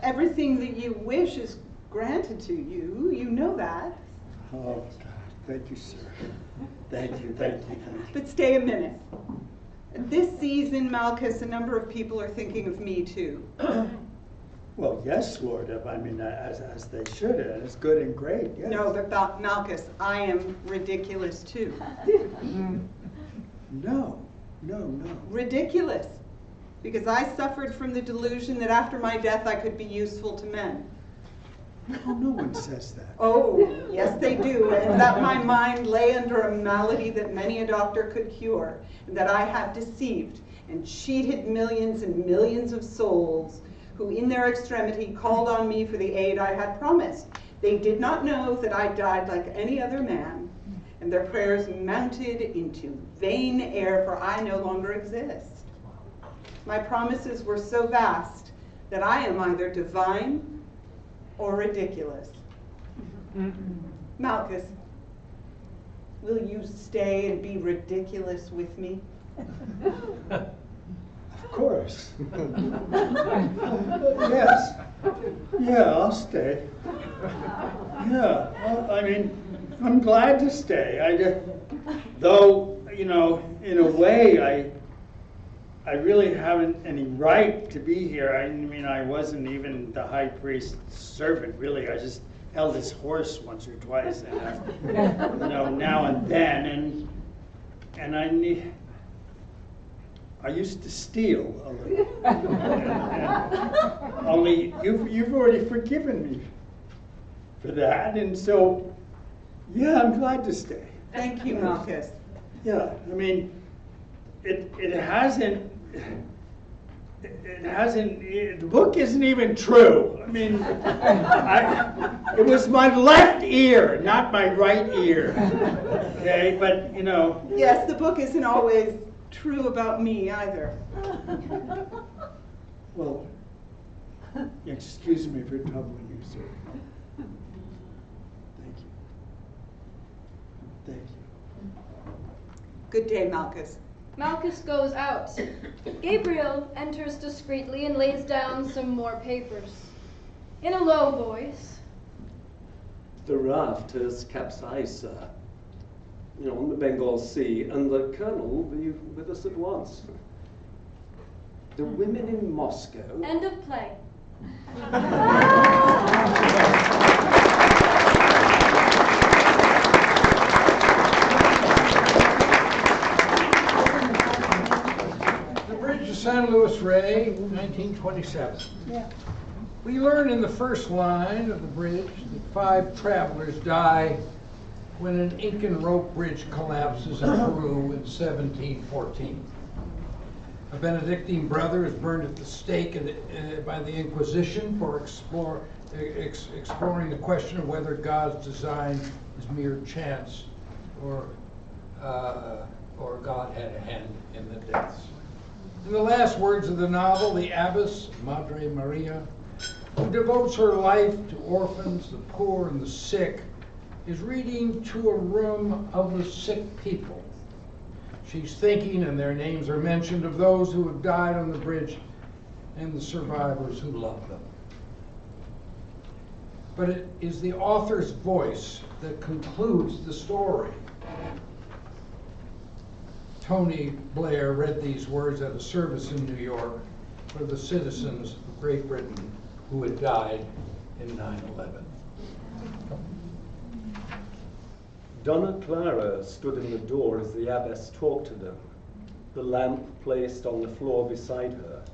Speaker 7: everything that you wish is granted to you. You know that.
Speaker 8: Oh, God, thank you, sir. Thank you, thank you, thank you.
Speaker 7: But stay a minute. This season, Malchus, a number of people are thinking of me too.
Speaker 8: Well, yes, Lord, I mean, as they should, and it's good and great, yes.
Speaker 7: No, but Malchus, I am ridiculous too.
Speaker 8: No.
Speaker 7: Ridiculous. Because I suffered from the delusion that after my death I could be useful to men.
Speaker 8: Oh, no one says that.
Speaker 7: Oh, yes they do, and that my mind lay under a malady that many a doctor could cure, and that I had deceived and cheated millions and millions of souls who in their extremity called on me for the aid I had promised. They did not know that I died like any other man, and their prayers mounted into vain air, for I no longer exist. My promises were so vast that I am either divine or ridiculous. Malchus, will you stay and be ridiculous with me?
Speaker 8: Of course. Yes. Yeah, I'll stay. Yeah, well, I mean, I'm glad to stay. Though, you know, in a way, I really haven't any right to be here. I mean, I wasn't even the high priest's servant, really. I just held his horse once or twice, and you know, now and then, and I used to steal a little. And only you've already forgiven me for that, and so yeah, I'm glad to stay.
Speaker 7: Thank you, Malchus.
Speaker 8: Yeah, I mean, it hasn't. The book isn't even true. I mean, it was my left ear, not my right ear. Okay, but you know.
Speaker 7: Yes, the book isn't always true about me either.
Speaker 8: Well, excuse me for troubling you, sir. Thank you. Thank you.
Speaker 7: Good day, Malchus.
Speaker 5: Malchus goes out. Gabriel enters discreetly and lays down some more papers. In a low voice.
Speaker 6: The raft has capsized, sir. You know, on the Bengal Sea, and the colonel will be with us at once. The women in Moscow.
Speaker 5: End of play.
Speaker 3: San Luis Rey, 1927.
Speaker 7: Yeah.
Speaker 3: We learn in the first line of the bridge that 5 travelers die when an Incan rope bridge collapses in Peru in 1714. A Benedictine brother is burned at the stake by the Inquisition for exploring the question of whether God's design is mere chance or God had a hand in the deaths. In the last words of the novel, the abbess, Madre Maria, who devotes her life to orphans, the poor, and the sick, is reading to a room of the sick people. She's thinking, and their names are mentioned, of those who have died on the bridge and the survivors who love them. But it is the author's voice that concludes the story. Tony Blair read these words at a service in New York for the citizens of Great Britain who had died in 9/11.
Speaker 6: Donna Clara stood in the door as the abbess talked to them, the lamp placed on the floor beside her.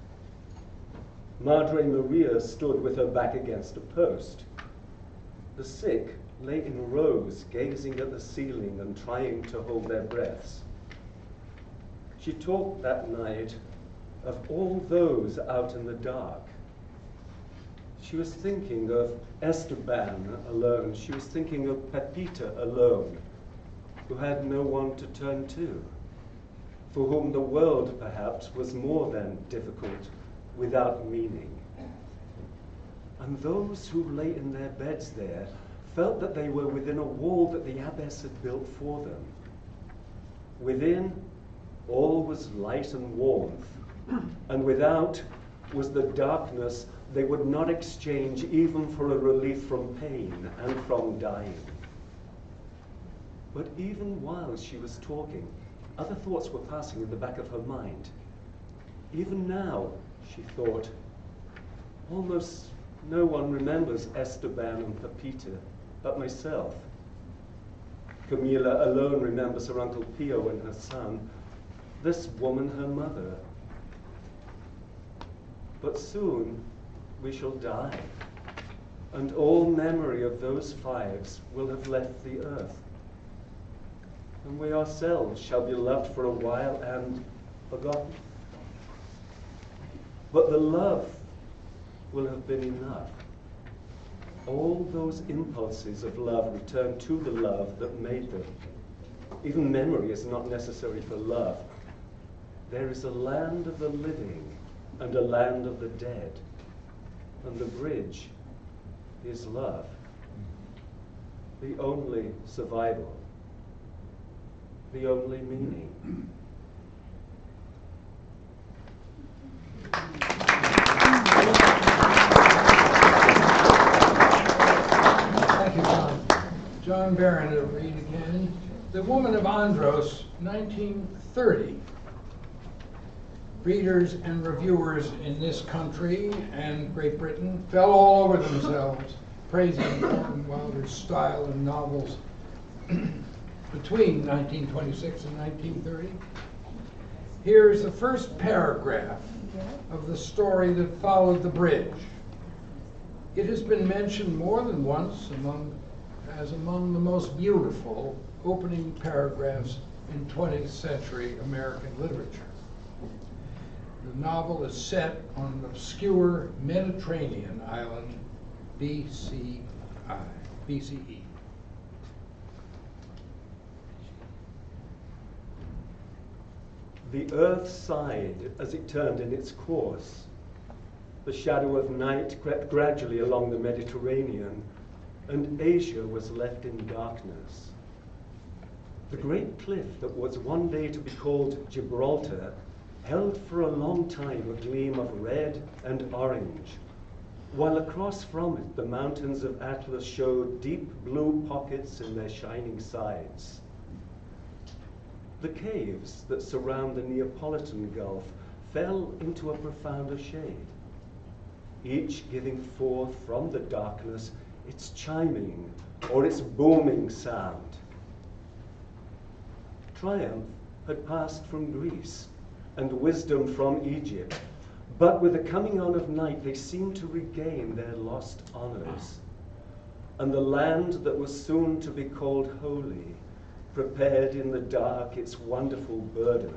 Speaker 6: Madre Maria stood with her back against a post. The sick lay in rows, gazing at the ceiling and trying to hold their breaths. She talked that night of all those out in the dark. She was thinking of Esteban alone. She was thinking of Pepita alone, who had no one to turn to, for whom the world perhaps was more than difficult, without meaning. And those who lay in their beds there felt that they were within a wall that the abbess had built for them. Within, all was light and warmth, and without was the darkness they would not exchange even for a relief from pain and from dying. But even while she was talking, other thoughts were passing in the back of her mind. Even now, she thought, almost no one remembers Esteban and Pepita but myself. Camila alone remembers her Uncle Pio and her son, this woman her mother. But soon we shall die, and all memory of those fives will have left the earth. And we ourselves shall be loved for a while and forgotten. But the love will have been enough. All those impulses of love return to the love that made them. Even memory is not necessary for love. There is a land of the living and a land of the dead, and the bridge is love, the only survival, the only meaning.
Speaker 3: Thank you, John. John Barron to read again. The Woman of Andros, 1930. Readers and reviewers in this country and Great Britain fell all over themselves praising Thornton Wilder's style and novels between 1926 and 1930. Here's the first paragraph of the story that followed the bridge. It has been mentioned more than once as among the most beautiful opening paragraphs in 20th century American literature. The novel is set on an obscure Mediterranean island, BCE.
Speaker 6: The earth sighed as it turned in its course. The shadow of night crept gradually along the Mediterranean, and Asia was left in darkness. The great cliff that was one day to be called Gibraltar held for a long time a gleam of red and orange, while across from it the mountains of Atlas showed deep blue pockets in their shining sides. The caves that surround the Neapolitan Gulf fell into a profounder shade, each giving forth from the darkness its chiming or its booming sound. Triumph had passed from Greece, and wisdom from Egypt, but with the coming on of night they seemed to regain their lost honors, and the land that was soon to be called holy prepared in the dark its wonderful burden.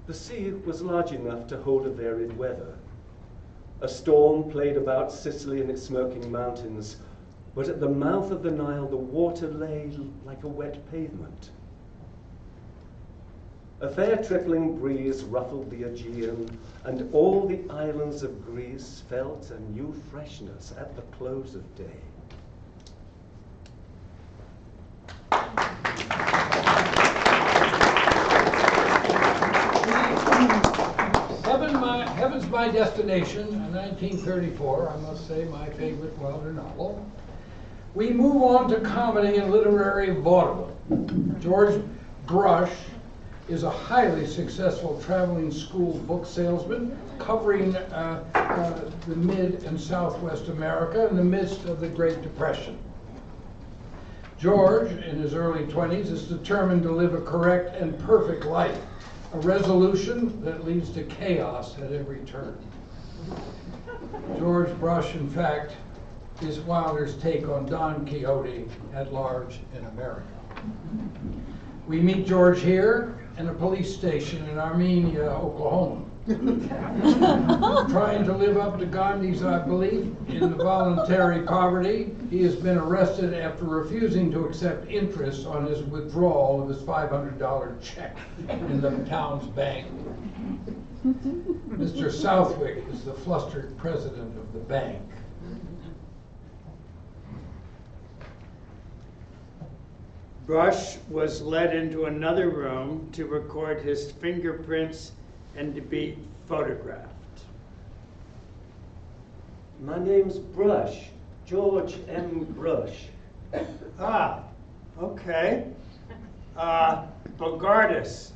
Speaker 6: The sea was large enough to hold a varied weather. A storm played about Sicily and its smoking mountains, but at the mouth of the Nile the water lay like a wet pavement. A fair trickling breeze ruffled the Aegean, and all the islands of Greece felt a new freshness at the close of day.
Speaker 3: Heaven's My Destination, 1934, I must say my favorite Wilder novel. We move on to comedy and literary vaudeville. George Brush is a highly successful traveling school book salesman covering the mid and southwest America in the midst of the Great Depression. George, in his early 20s, is determined to live a correct and perfect life, a resolution that leads to chaos at every turn. George Brush, in fact, is Wilder's take on Don Quixote at large in America. We meet George here in a police station in Armenia, Oklahoma. Trying to live up to Gandhi's belief in voluntary poverty, he has been arrested after refusing to accept interest on his withdrawal of his $500 check in the town's bank. Mr. Southwick is the flustered president of the bank.
Speaker 8: Brush was led into another room to record his fingerprints and to be photographed.
Speaker 6: My name's Brush, George M. Brush.
Speaker 8: Ah, okay. Bogardus.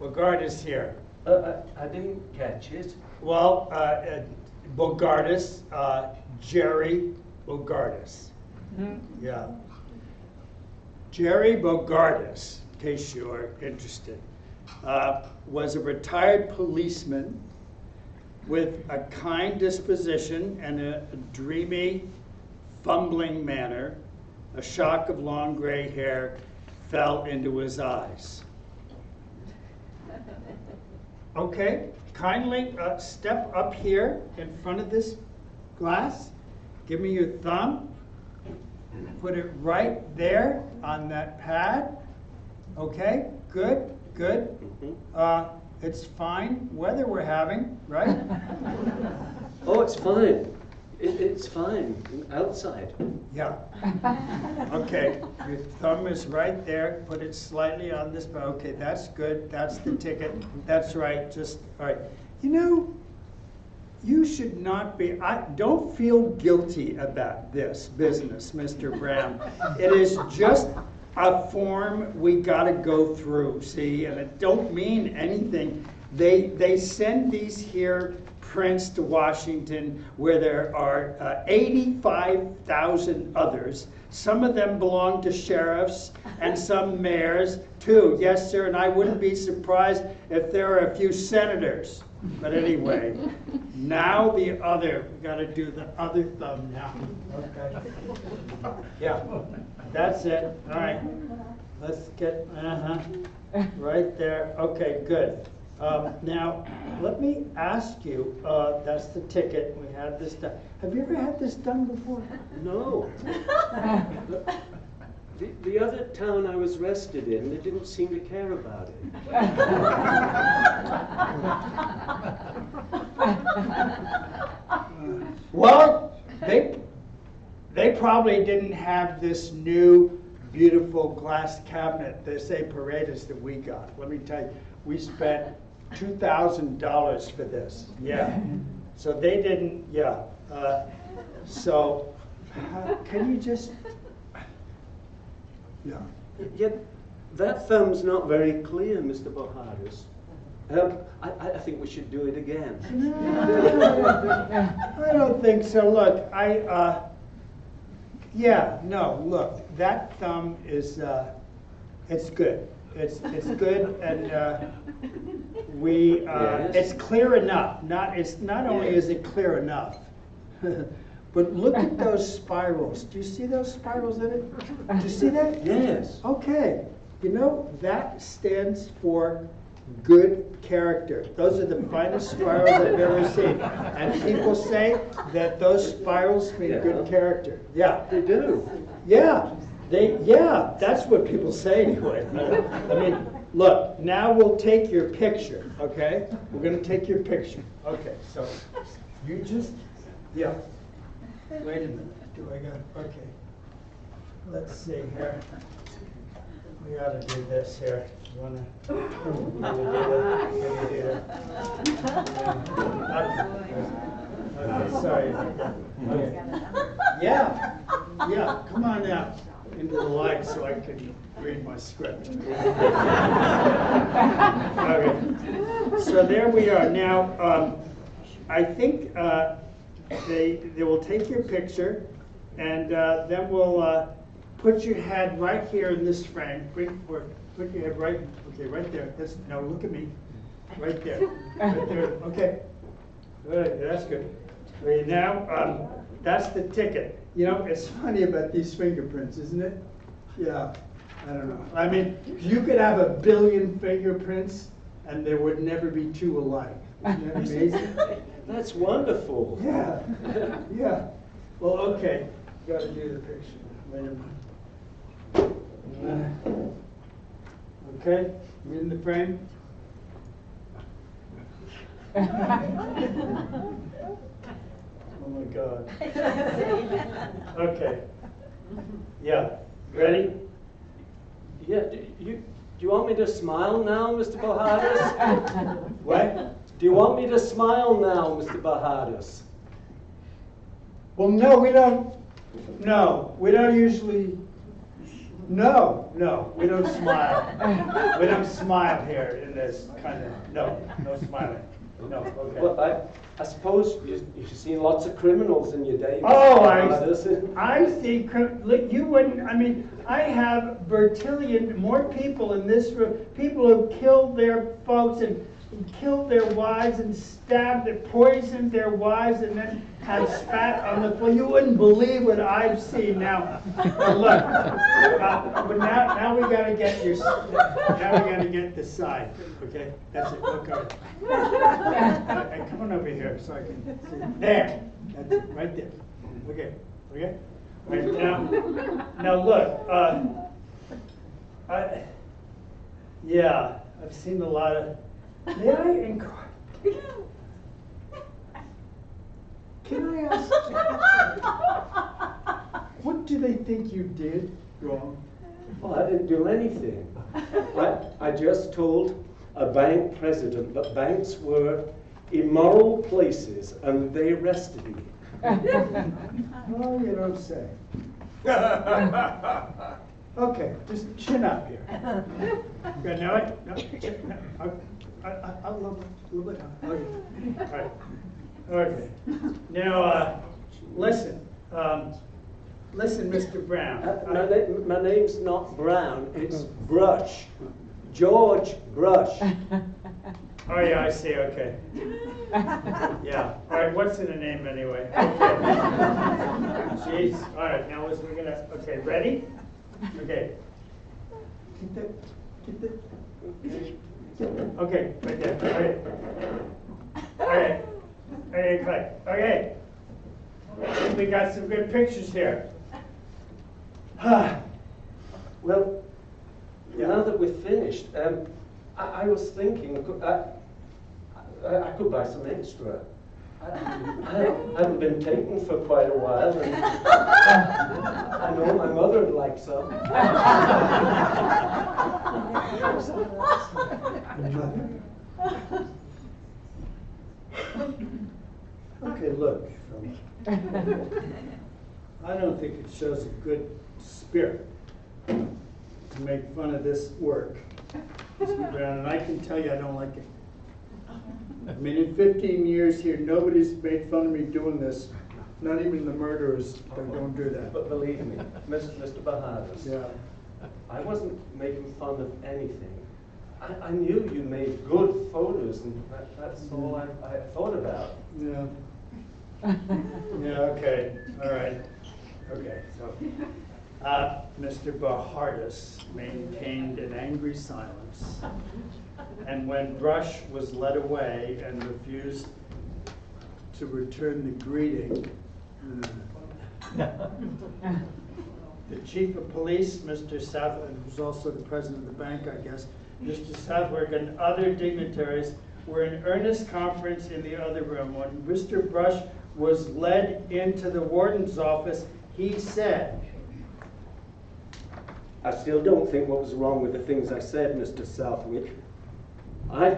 Speaker 8: Bogardus here.
Speaker 6: I didn't catch it.
Speaker 8: Well, Bogardus, Jerry Bogardus. Yeah. Jerry Bogardus, in case you are interested, was a retired policeman with a kind disposition and a dreamy, fumbling manner. A shock of long gray hair fell into his eyes. Okay, kindly step up here in front of this glass. Give me your thumb. Put it right there on that pad. Okay, good, good. It's fine weather we're having, right?
Speaker 6: Oh, it's fine. It's fine. Outside.
Speaker 8: Yeah. Okay, your thumb is right there. Put it slightly on this. Okay, that's good. That's the ticket. That's right. Just, all right. You know, you should not be, don't feel guilty about this business, Mr. Brown. It is just a form we gotta go through, see, and it don't mean anything. They send these here prints to Washington where there are 85,000 others. Some of them belong to sheriffs and some mayors too. Yes, sir, and I wouldn't be surprised if there are a few senators. But anyway, now the other, we gotta do the other thumb now. Okay. Yeah, that's it. All right. Let's get, right there. Okay, good. Now, let me ask you, that's the ticket. We had this done. Have you ever had this done before?
Speaker 6: No. The other town I was arrested in, they didn't seem to care about it.
Speaker 8: Well, they probably didn't have this new beautiful glass cabinet, this apparatus that we got. Let me tell you, we spent $2,000 for this. Yeah. So they didn't, yeah. So can you just, yeah.
Speaker 6: Yet that thumb's not very clear, Mr. Boharis. I think we should do it again.
Speaker 8: I don't think so. Look, yeah, no, look, that thumb is, it's good. It's good, and
Speaker 6: Yes.
Speaker 8: it's clear enough. It's not only is it clear enough, but look at those spirals. Do you see those spirals in it? Do you see that?
Speaker 6: Yes.
Speaker 8: Okay. You know, that stands for good character. Those are the finest spirals I've ever seen. And people say that those spirals mean good character. Yeah.
Speaker 6: They do.
Speaker 8: Yeah. Yeah, that's what people say anyway. I mean, look, now we'll take your picture, okay? We're going to take your picture. Okay, so you just, yeah. Wait a minute. Do I got, okay. Let's see here. We ought to do this here. You want to do that? Okay, sorry. Okay. Yeah, yeah, come on now. Into the light so I can read my script. Okay. So there we are. Now, I think they will take your picture, and then we'll put your head right here in this frame. Bring forward. Put your head right, okay, right there. That's, now look at me. Right there. Right there. Okay. All right, that's good. Okay, now, that's the ticket. You know, it's funny about these fingerprints, isn't it? Yeah, I don't know. I mean, you could have 1 billion fingerprints and there would never be 2 alike. Isn't that amazing?
Speaker 6: That's wonderful.
Speaker 8: Yeah, yeah. Well, okay, got to do the picture. Wait a minute. Okay, you in the frame? Oh my God. Okay. Yeah. Ready?
Speaker 6: Yeah, do you want me to smile now, Mr. Bahadas?
Speaker 8: What?
Speaker 6: Do you want me to smile now, Mr. Bahadas?
Speaker 8: Well, no, we don't. No, we don't usually. No, we don't smile. We don't smile here in this kind of. No smiling. No. Okay.
Speaker 6: Well, I suppose you've seen lots of criminals in your day. Mr.
Speaker 8: Oh,
Speaker 6: Bahadas.
Speaker 8: I see. Look, you wouldn't. I mean, I have vertillion more people in this room. People who killed their folks and killed their wives and stabbed and poisoned their wives and then had spat on the floor. You wouldn't believe what I've seen now. Look, but now we gotta get your. Now we gotta get the side. Okay, that's it. Look over. And come on over here so I can see. There. That's it. Right there. Okay. Okay. Right now look. Yeah, I've seen a lot of. May I inquire? Can I ask? What do they think you did wrong?
Speaker 6: Well, I didn't do anything. I just told a bank president that banks were immoral places and they arrested me.
Speaker 8: Oh, you don't say. Okay, just chin up here. Good, now no, chin, no. A little bit. Okay. All right. Okay. Now, listen. Listen, Mr. Brown.
Speaker 6: My name's not Brown, it's Brush. George Brush.
Speaker 8: Oh, yeah, I see, okay. Yeah. All right, what's in the name anyway? Okay. Jeez. All right, now we're going to, okay, ready? Okay. Get the. Okay, right there. Okay. Okay, cut. Okay. We got some good pictures here.
Speaker 6: Well, now that we're finished, I was thinking I could buy some extra. I haven't been taken for quite a while, and I know my mother would like some.
Speaker 8: Okay, look, I don't think it shows a good spirit to make fun of this work, Mr. Brown, and I can tell you I don't like it. I mean, in 15 years here, nobody's made fun of me doing this. Not even the murderers. They don't do that.
Speaker 6: But believe me, Mr. Bahadas,
Speaker 8: Yeah.
Speaker 6: I wasn't making fun of anything. I knew you made good photos, and that's all I thought about.
Speaker 8: Yeah. Yeah, okay. All right. Okay, so Mr. Bahadas maintained an angry silence. And when Brush was led away and refused to return the greeting, the chief of police, Mr. Southwick, who's also the president of the bank, I guess, Mr. Southwick and other dignitaries were in earnest conference in the other room. When Mr. Brush was led into the warden's office, he said,
Speaker 6: I still don't think what was wrong with the things I said, Mr. Southwick. I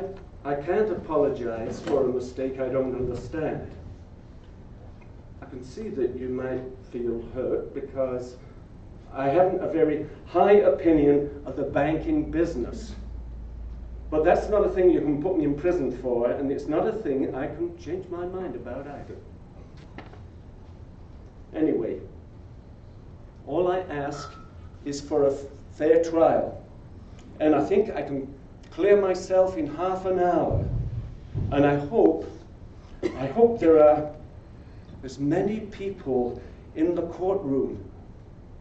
Speaker 6: can't apologize for a mistake I don't understand. I can see that you might feel hurt because I haven't a very high opinion of the banking business. But that's not a thing you can put me in prison for, and it's not a thing I can change my mind about either. Anyway, all I ask is for a fair trial and I think I can clear myself in half an hour. And I hope there are as many people in the courtroom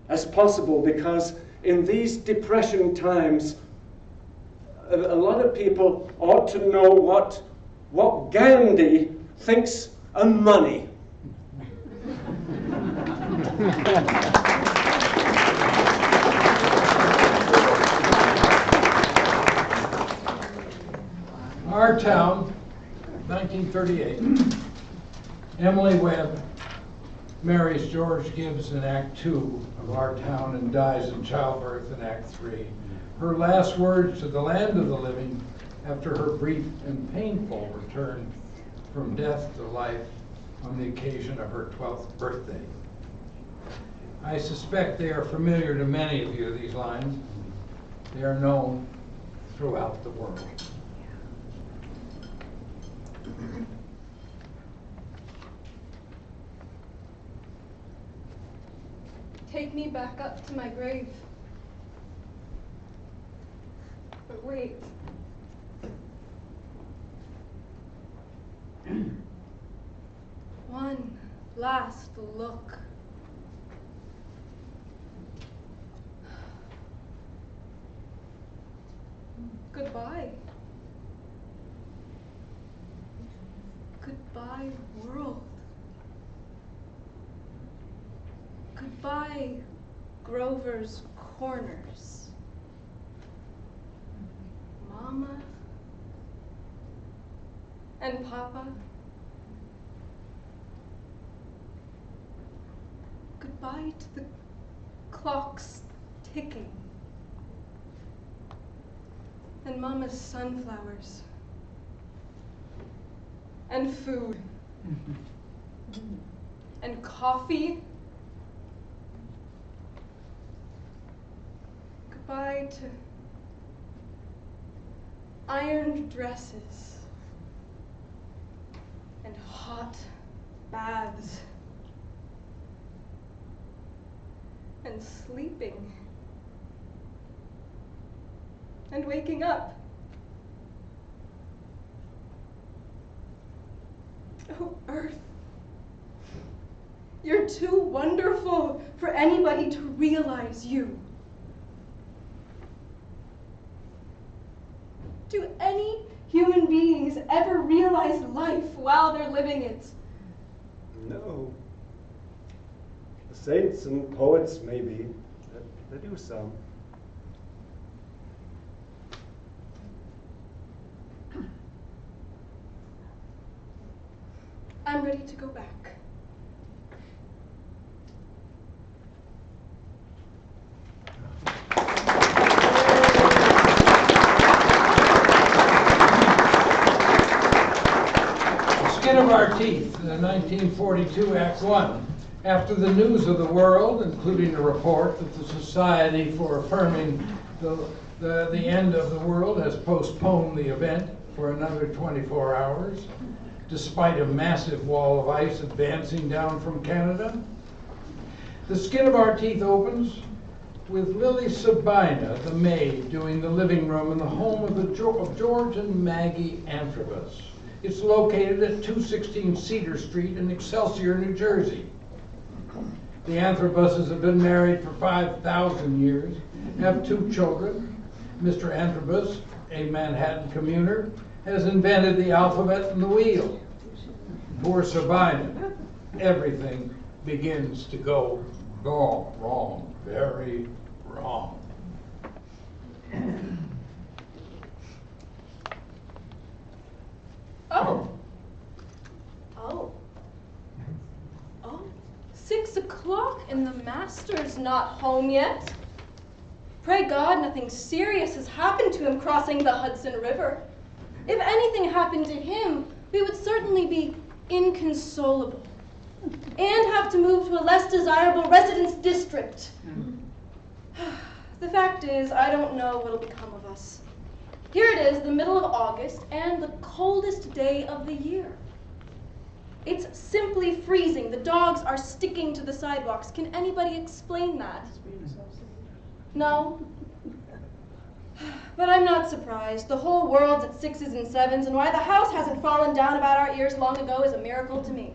Speaker 6: as possible, because in these depression times, a lot of people ought to know what Gandhi thinks of money.
Speaker 3: Our town, 1938. Emily Webb marries George Gibbs in Act 2 of Our Town and dies in childbirth in Act 3. Her last words to the land of the living after her brief and painful return from death to life on the occasion of her 12th birthday. I suspect they are familiar to many of you, these lines. They are known throughout the world.
Speaker 5: Take me back up to my grave. But wait. One last look. Goodbye. Goodbye, world. Goodbye, Grover's Corners. Mama and Papa. Goodbye to the clocks ticking. And Mama's sunflowers. And food. And coffee. Goodbye to ironed dresses and hot baths and sleeping and waking up. Oh, Earth, you're too wonderful for anybody to realize you. Do any human beings ever realize life while they're living it?
Speaker 6: No. The saints and poets, maybe. They do some.
Speaker 5: I'm ready to go back.
Speaker 3: Skin of Our Teeth, 1942, Act 1. After the news of the world, including a report that the Society for Affirming the End of the World has postponed the event for another 24 hours, despite a massive wall of ice advancing down from Canada. The Skin of Our Teeth opens with Lily Sabina, the maid, doing the living room in the home of George and Maggie Antrobus. It's located at 216 Cedar Street in Excelsior, New Jersey. The Antrobuses have been married for 5,000 years, have 2 children. Mr. Antrobus, a Manhattan commuter, has invented the alphabet and the wheel. Poor Sabina, everything begins to go wrong, very wrong.
Speaker 5: Oh, 6 o'clock and the master's not home yet. Pray God nothing serious has happened to him crossing the Hudson River. If anything happened to him, we would certainly be inconsolable and have to move to a less desirable residence district. The fact is, I don't know what'll become of us. Here it is, the middle of August, and the coldest day of the year. It's simply freezing. The dogs are sticking to the sidewalks. Can anybody explain that? No?
Speaker 9: But I'm not surprised. The whole world's at 6s and 7s, and why the house hasn't fallen down about our ears long ago is a miracle to me.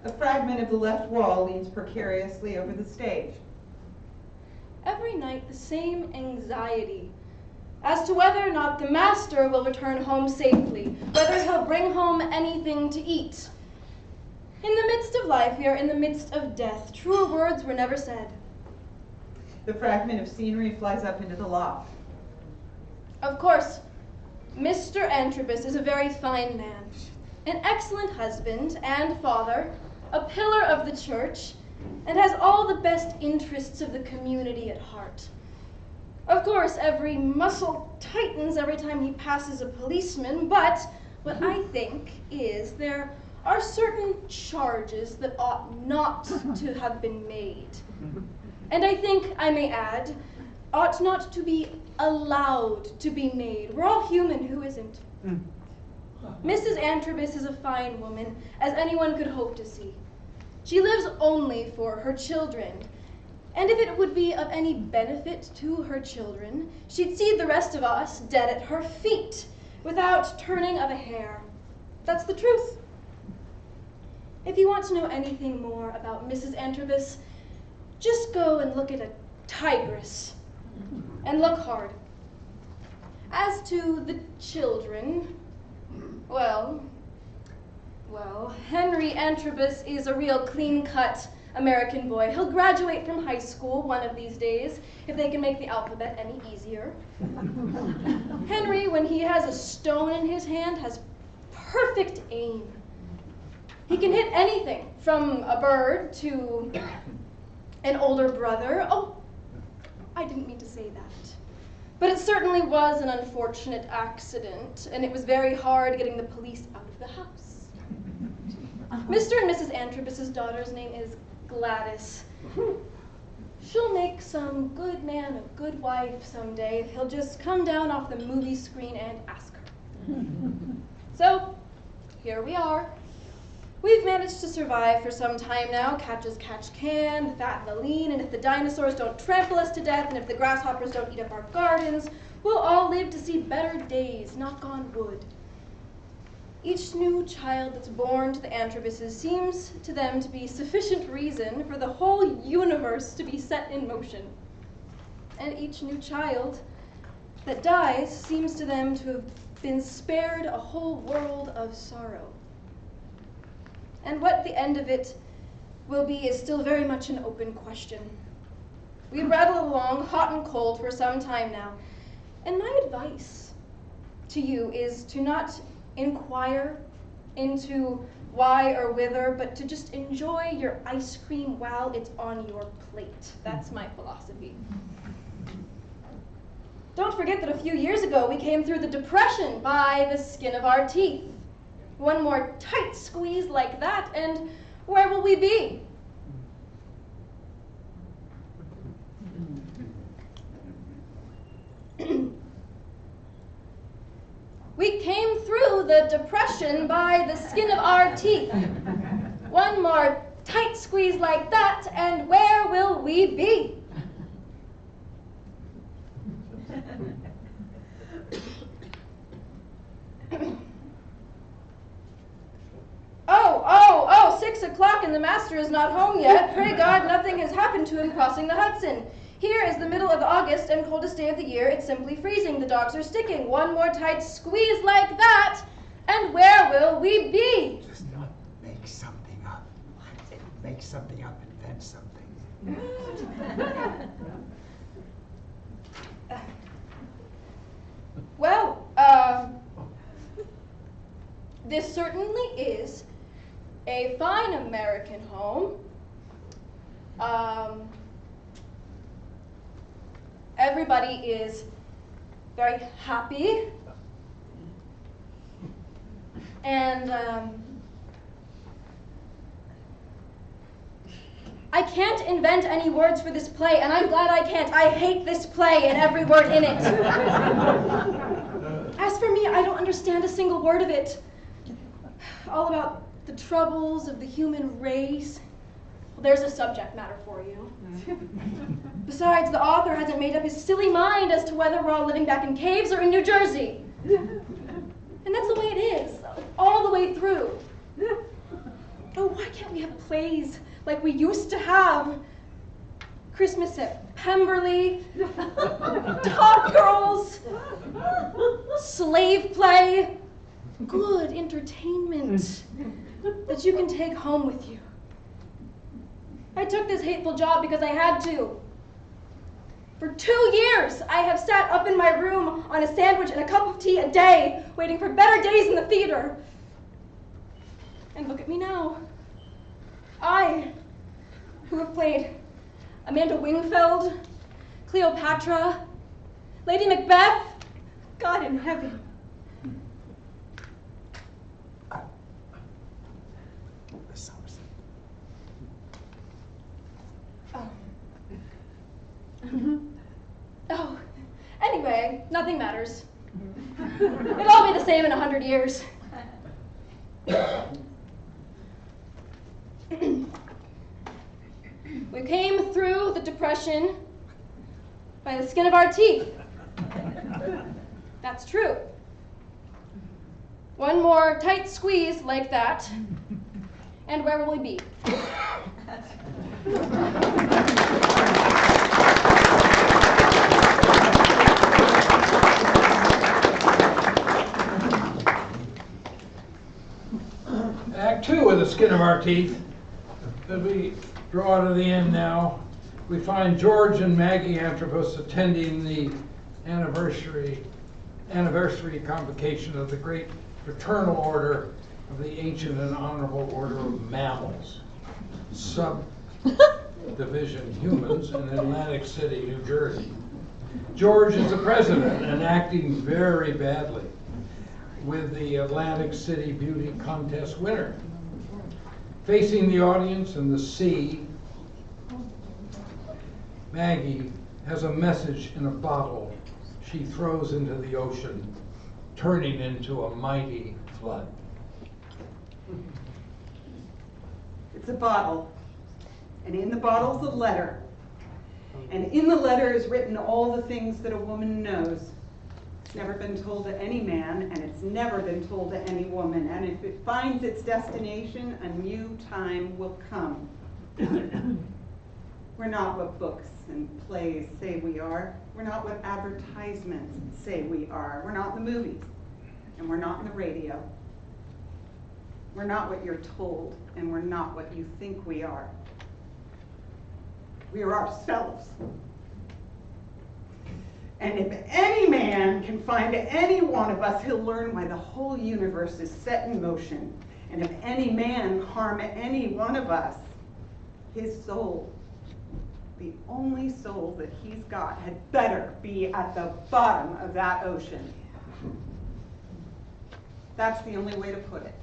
Speaker 7: A fragment of the left wall leans precariously over the stage.
Speaker 9: Every night, the same anxiety as to whether or not the master will return home safely, whether he'll bring home anything to eat. In the midst of life, we are in the midst of death. Truer words were never said.
Speaker 7: The fragment of scenery flies up into the loft.
Speaker 9: Of course, Mr. Antrobus is a very fine man, an excellent husband and father, a pillar of the church, and has all the best interests of the community at heart. Of course, every muscle tightens every time he passes a policeman, but what I think is there are certain charges that ought not to have been made. And I think, I may add, ought not to be allowed to be made. We're all human, who isn't? Mrs. Antrobus is a fine woman, as anyone could hope to see. She lives only for her children, and if it would be of any benefit to her children, she'd see the rest of us dead at her feet, without turning of a hair. That's the truth. If you want to know anything more about Mrs. Antrobus, just go and look at a tigress, and look hard. As to the children, well, Henry Antrobus is a real clean-cut American boy. He'll graduate from high school one of these days, if they can make the alphabet any easier. Henry, when he has a stone in his hand, has perfect aim. He can hit anything, from a bird to an older brother. Oh, I didn't mean to say that. But it certainly was an unfortunate accident, and it was very hard getting the police out of the house. Mr. and Mrs. Antrobus's daughter's name is Gladys. She'll make some good man a good wife someday if he'll just come down off the movie screen and ask her. So, here we are. We've managed to survive for some time now, catch as catch can, the fat and the lean, and if the dinosaurs don't trample us to death, and if the grasshoppers don't eat up our gardens, we'll all live to see better days, knock on wood. Each new child that's born to the Antrobuses seems to them to be sufficient reason for the whole universe to be set in motion. And each new child that dies seems to them to have been spared a whole world of sorrow. And what the end of it will be is still very much an open question. We've rattled along hot and cold for some time now, and my advice to you is to not inquire into why or whither, but to just enjoy your ice cream while it's on your plate. That's my philosophy. Don't forget that a few years ago we came through the Depression by the skin of our teeth. One more tight squeeze like that, and where will we be? We came through the Depression by the skin of our teeth. One more tight squeeze like that, and where will we be? Oh, 6 o'clock and the master is not home yet. Pray God nothing has happened to him crossing the Hudson. Here is the middle of August and coldest day of the year. It's simply freezing. The dogs are sticking. One more tight squeeze like that, and where will we be?
Speaker 10: Just not make something up. Make something up, invent something.
Speaker 9: Well, this certainly is a fine American home. Everybody is very happy. And I can't invent any words for this play, and I'm glad I can't. I hate this play and every word in it. As for me, I don't understand a single word of it. All about the troubles of the human race, Well, there's a subject matter for you. Besides, the author hasn't made up his silly mind as to whether we're all living back in caves or in New Jersey. And that's the way it is, all the way through. Oh, why can't we have plays like we used to have? Christmas at Pemberley, Top Girls, slave play, good entertainment that you can take home with you. I took this hateful job because I had to. For 2 years, I have sat up in my room on a sandwich and a cup of tea a day, waiting for better days in the theater. And look at me now. I, who have played Amanda Wingfield, Cleopatra, Lady Macbeth, God in heaven. Oh, anyway, nothing matters. It'll all be the same in 100 years. We came through the Depression by the skin of our teeth. That's true. One more tight squeeze like that, and where will we be?
Speaker 3: Act 2 of the skin of our teeth. As we draw to the end now, we find George and Maggie Antrobus attending the anniversary convocation of the great fraternal order of the ancient and honorable order of mammals, subdivision humans in Atlantic City, New Jersey. George is the president and acting very badly with the Atlantic City Beauty Contest winner. Facing the audience and the sea, Maggie has a message in a bottle she throws into the ocean, turning into a mighty flood.
Speaker 7: It's a bottle, and in the bottle's a letter. And in the letter is written all the things that a woman knows. It's never been told to any man, and it's never been told to any woman. And if it finds its destination, a new time will come. We're not what books and plays say we are. We're not what advertisements say we are. We're not in the movies, and we're not in the radio. We're not what you're told, and we're not what you think we are. We are ourselves. And if any man can find any one of us, he'll learn why the whole universe is set in motion. And if any man harm any one of us, his soul, the only soul that he's got, had better be at the bottom of that ocean. That's the only way to put it.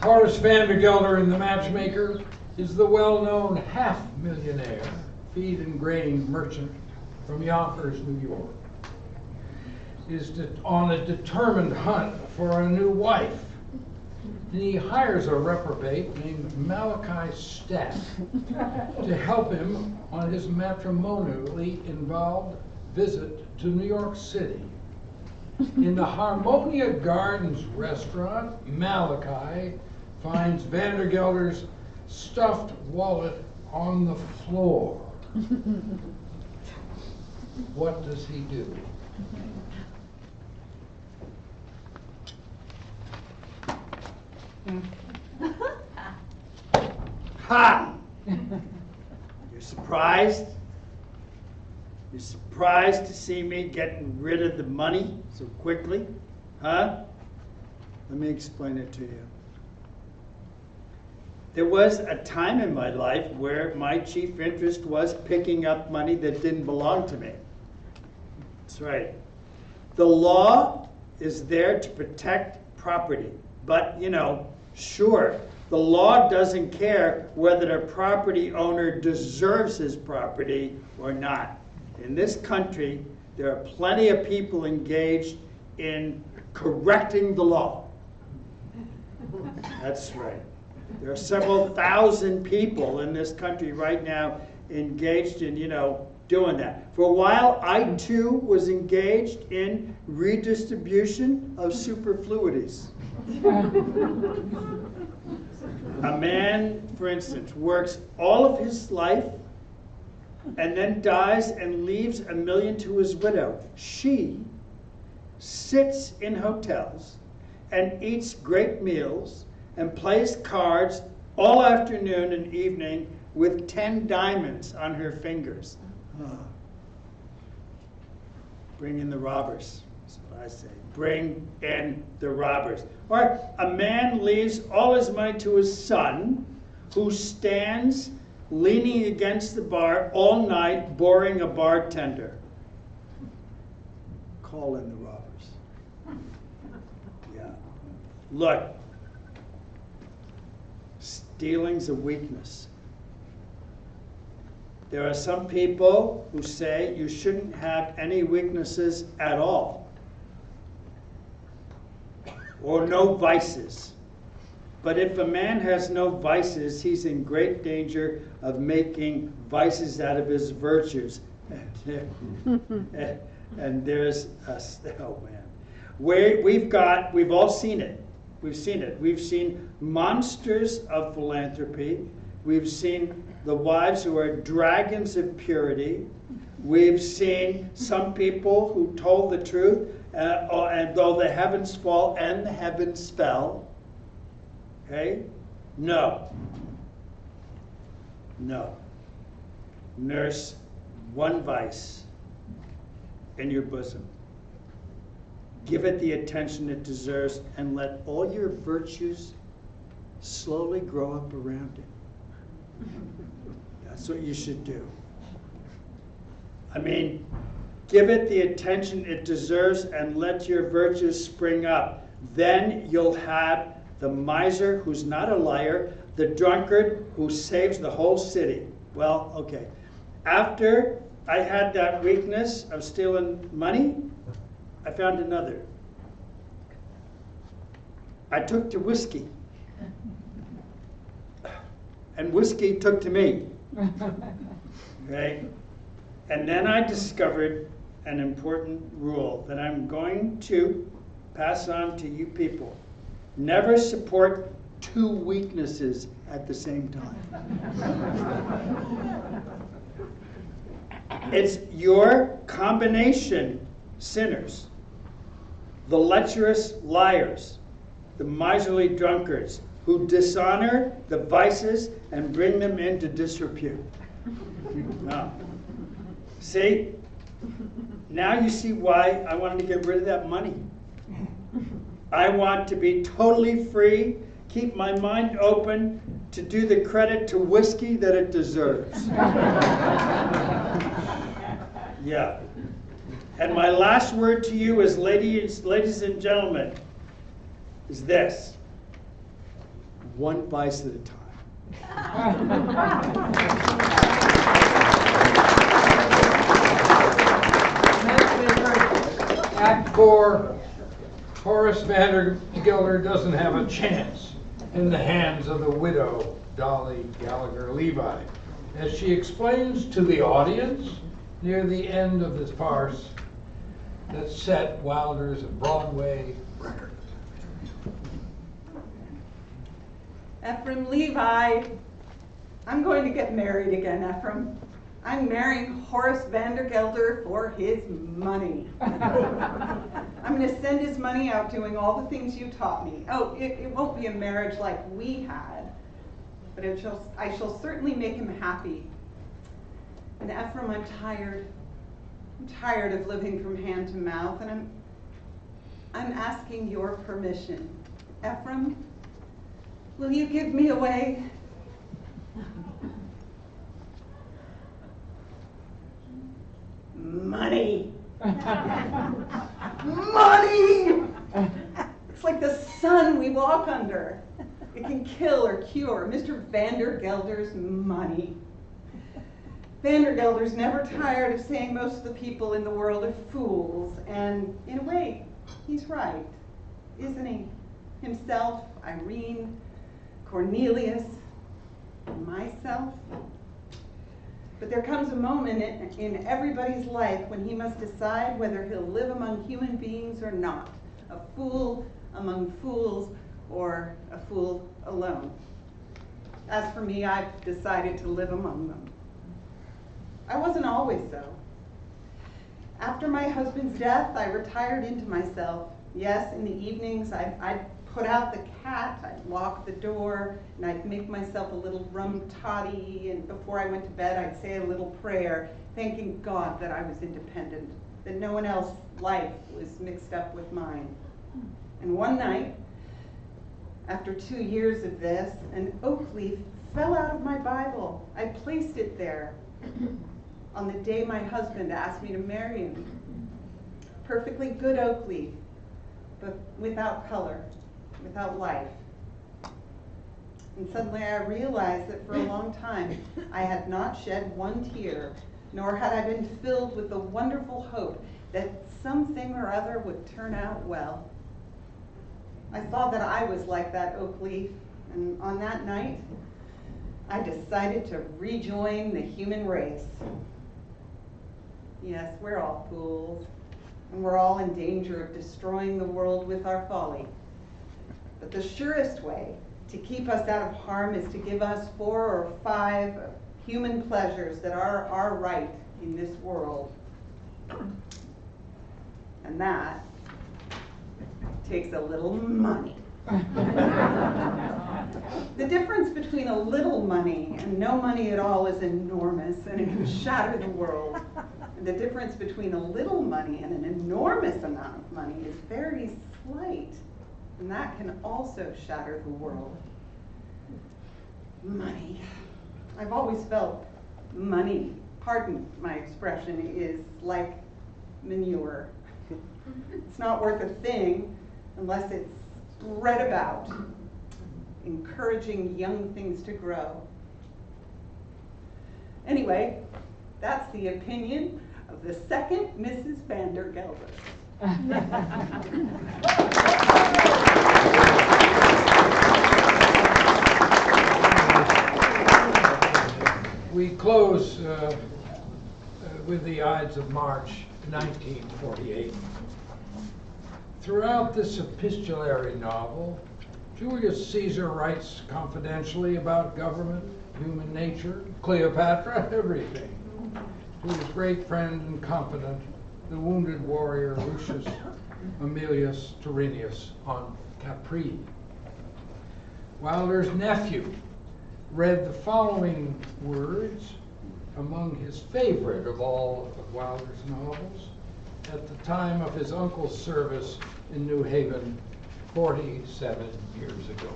Speaker 3: Horace Vandergelder in The Matchmaker is the well-known half-millionaire feed and grain merchant from Yonkers, New York. He is on a determined hunt for a new wife. And he hires a reprobate named Malachi Stack to help him on his matrimonially involved visit to New York City. In the Harmonia Gardens restaurant, Malachi finds Vandergelder's stuffed wallet on the floor. What does he do?
Speaker 8: Ha! You're surprised? You're surprised to see me getting rid of the money so quickly? Huh? Let me explain it to you. There was a time in my life where my chief interest was picking up money that didn't belong to me. That's right. The law is there to protect property, but, sure, the law doesn't care whether the property owner deserves his property or not. In this country, There are plenty of people engaged in correcting the law. That's right. There are several thousand people in this country right now engaged in, doing that. For a while, I too was engaged in redistribution of superfluities. A man, for instance, works all of his life and then dies and leaves $1 million to his widow. She sits in hotels and eats great meals and plays cards all afternoon and evening with 10 diamonds on her fingers. Bring in the robbers. That's what I say. Bring in the robbers. Or a man leaves all his money to his son, who stands leaning against the bar all night, boring a bartender. Call in the robbers. Yeah. Look, stealing's a weakness. There are some people who say you shouldn't have any weaknesses at all, or no vices. But if a man has no vices, he's in great danger of making vices out of his virtues. And there's we've all seen it. We've seen it. We've seen monsters of philanthropy. We've seen the wives who are dragons of purity. We've seen some people who told the truth, and though the heavens fall and the heavens fell. Okay? No. Nurse one vice in your bosom. Give it the attention it deserves, and let all your virtues slowly grow up around it. That's what you should do. I mean, give it the attention it deserves and let your virtues spring up. Then you'll have the miser who's not a liar, the drunkard who saves the whole city. Well, okay. After I had that weakness of stealing money, I found another. I took to whiskey. And whiskey took to me. Okay? And then I discovered an important rule that I'm going to pass on to you people. Never support two weaknesses at the same time. It's your combination sinners, the lecherous liars, the miserly drunkards, who dishonor the vices and bring them into disrepute. Now, see? Now you see why I wanted to get rid of that money. I want to be totally free, keep my mind open to do the credit to whiskey that it deserves. Yeah. And my last word to you as ladies and gentlemen is this: one vice at a time.
Speaker 3: Act 4, Horace Vandergelder doesn't have a chance in the hands of the widow, Dolly Gallagher Levi, as she explains to the audience near the end of this farce that set Wilder's Broadway record.
Speaker 7: Ephraim Levi, I'm going to get married again, Ephraim. I'm marrying Horace Vandergelder for his money. I'm going to send his money out doing all the things you taught me. Oh, it won't be a marriage like we had, but I shall certainly make him happy. And Ephraim, I'm tired. I'm tired of living from hand to mouth, and I'm asking your permission. Ephraim, will you give me away? Money. Money! It's like the sun we walk under. It can kill or cure. Mr. Vandergelder's money. Vandergelder's never tired of saying most of the people in the world are fools, and in a way, he's right, isn't he? Himself, Irene, Cornelius, and myself. But there comes a moment in everybody's life when he must decide whether he'll live among human beings or not, a fool among fools or a fool alone. As for me, I've decided to live among them. I wasn't always so. After my husband's death, I retired into myself. Yes, in the evenings, I'd put out the cat, I'd lock the door, and I'd make myself a little rum toddy, and before I went to bed, I'd say a little prayer, thanking God that I was independent, that no one else's life was mixed up with mine. And one night, after 2 years of this, an oak leaf fell out of my Bible. I placed it there on the day my husband asked me to marry him. Perfectly good oak leaf, but without color, without life. And suddenly I realized that for a long time I had not shed one tear, nor had I been filled with the wonderful hope that something or other would turn out well. I saw that I was like that oak leaf, and on that night, I decided to rejoin the human race. Yes, we're all fools, and we're all in danger of destroying the world with our folly. But the surest way to keep us out of harm is to give us 4 or 5 human pleasures that are our right in this world. And that takes a little money. The difference between a little money and no money at all is enormous, and it can shatter the world. And the difference between a little money and an enormous amount of money is very slight, and that can also shatter the world. Money. I've always felt money, pardon my expression, is like manure. It's not worth a thing unless it's spread about, encouraging young things to grow. Anyway, that's the opinion of the second Mrs. Vandergelder.
Speaker 3: We close with the Ides of March 1948. Throughout this epistolary novel, Julius Caesar writes confidentially about government, human nature, Cleopatra, everything, to his great friend and confidant, the wounded warrior Lucius Aemilius Turennius on Capri. Wilder's nephew read the following words, among his favorite of all of Wilder's novels, at the time of his uncle's service in New Haven 47 years ago.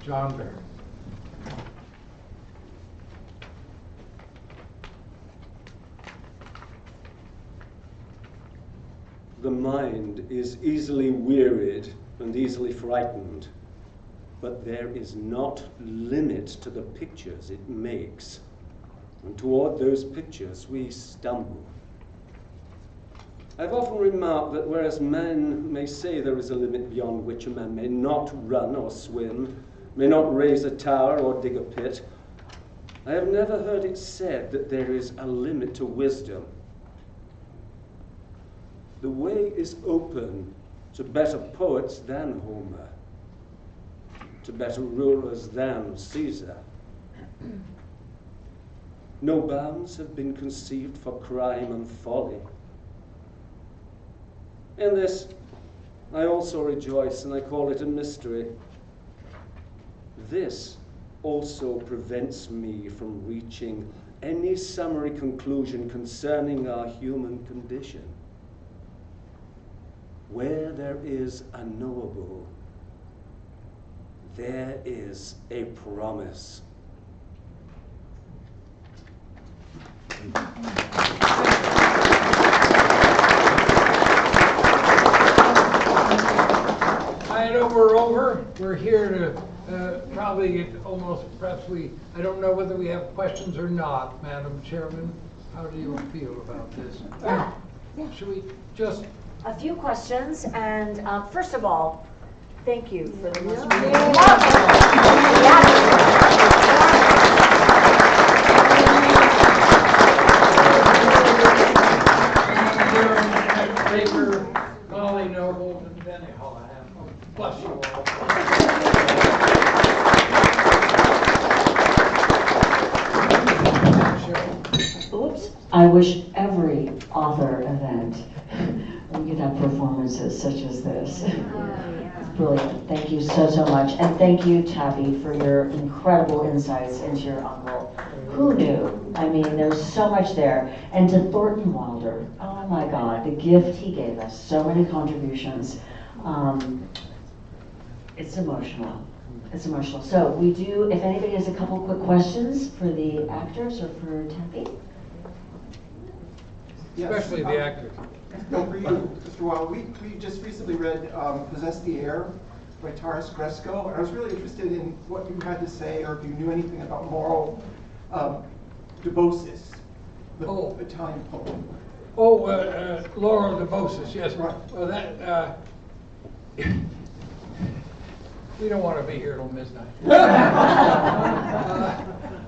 Speaker 3: John Barry.
Speaker 6: The mind is easily wearied and easily frightened, but there is not limit to the pictures it makes. And toward those pictures we stumble. I've often remarked that whereas men may say there is a limit beyond which a man may not run or swim, may not raise a tower or dig a pit, I have never heard it said that there is a limit to wisdom. The way is open to better poets than Homer, to better rulers than Caesar. No bounds have been conceived for crime and folly. In this, I also rejoice, and I call it a mystery. This also prevents me from reaching any summary conclusion concerning our human condition. Where there is a knowable, there is a promise.
Speaker 3: I know we're over. We're here to probably probably almost, perhaps I don't know whether we have questions or not, Madam Chairman. How do you feel about this?
Speaker 1: Yeah.
Speaker 3: Should we just...
Speaker 1: A few questions, and first of all, thank you for the most
Speaker 3: Baker, Molly Noble, and then Holahan. Bless you all.
Speaker 1: Oops. I wish every author event we could have performances such as this. It's brilliant. Thank you so much. And thank you, Tappy, for your incredible insights into your uncle. Who knew? I mean, there's so much there. And to Thornton Wilder, oh my God, the gift he gave us, so many contributions. It's emotional. It's emotional. So we do, if anybody has a couple quick questions for the actors or for Tappy?
Speaker 3: Especially the actors.
Speaker 11: No, for you, Mr. Wilder. We just recently read Possess the Air by Taras Gresko, and I was really interested in what you had to say, or if you knew anything about Moral Debosis, the Italian poem.
Speaker 3: Laura Debosis, yes.
Speaker 11: Right.
Speaker 3: Well, that, we don't want to be here till midnight.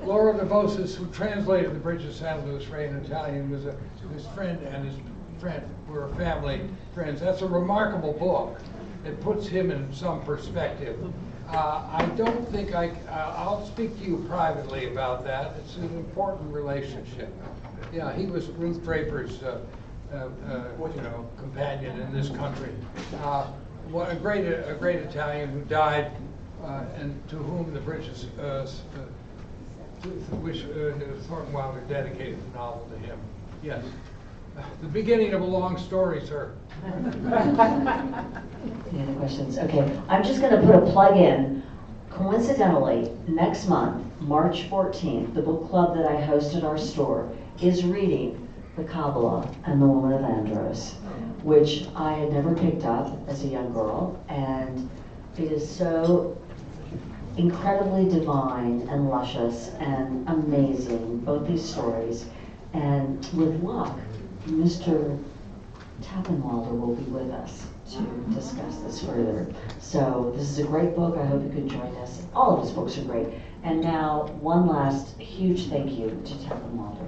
Speaker 3: Laura Debosis, who translated The Bridge of San Luis Rey in Italian, was his friend and his friend were family friends. That's a remarkable book. It puts him in some perspective. I don't think I'll speak to you privately about that. It's an important relationship. Yeah, he was Ruth Draper's companion in this country. What a great Italian who died, and to whom the Bridges, Thornton Wilder dedicated the novel to him. Yes. The beginning of a long story, sir.
Speaker 1: Any other questions? Okay, I'm just going to put a plug in. Coincidentally, next month, March 14th, the book club that I host at our store is reading The Kabbalah and the Woman of Andros, which I had never picked up as a young girl, and it is so incredibly divine and luscious and amazing, both these stories. And with luck, Mr. Tappan Wilder will be with us to discuss this further. So this is a great book. I hope you can join us. All of his books are great. And now, one last huge thank you to Tappan Wilder.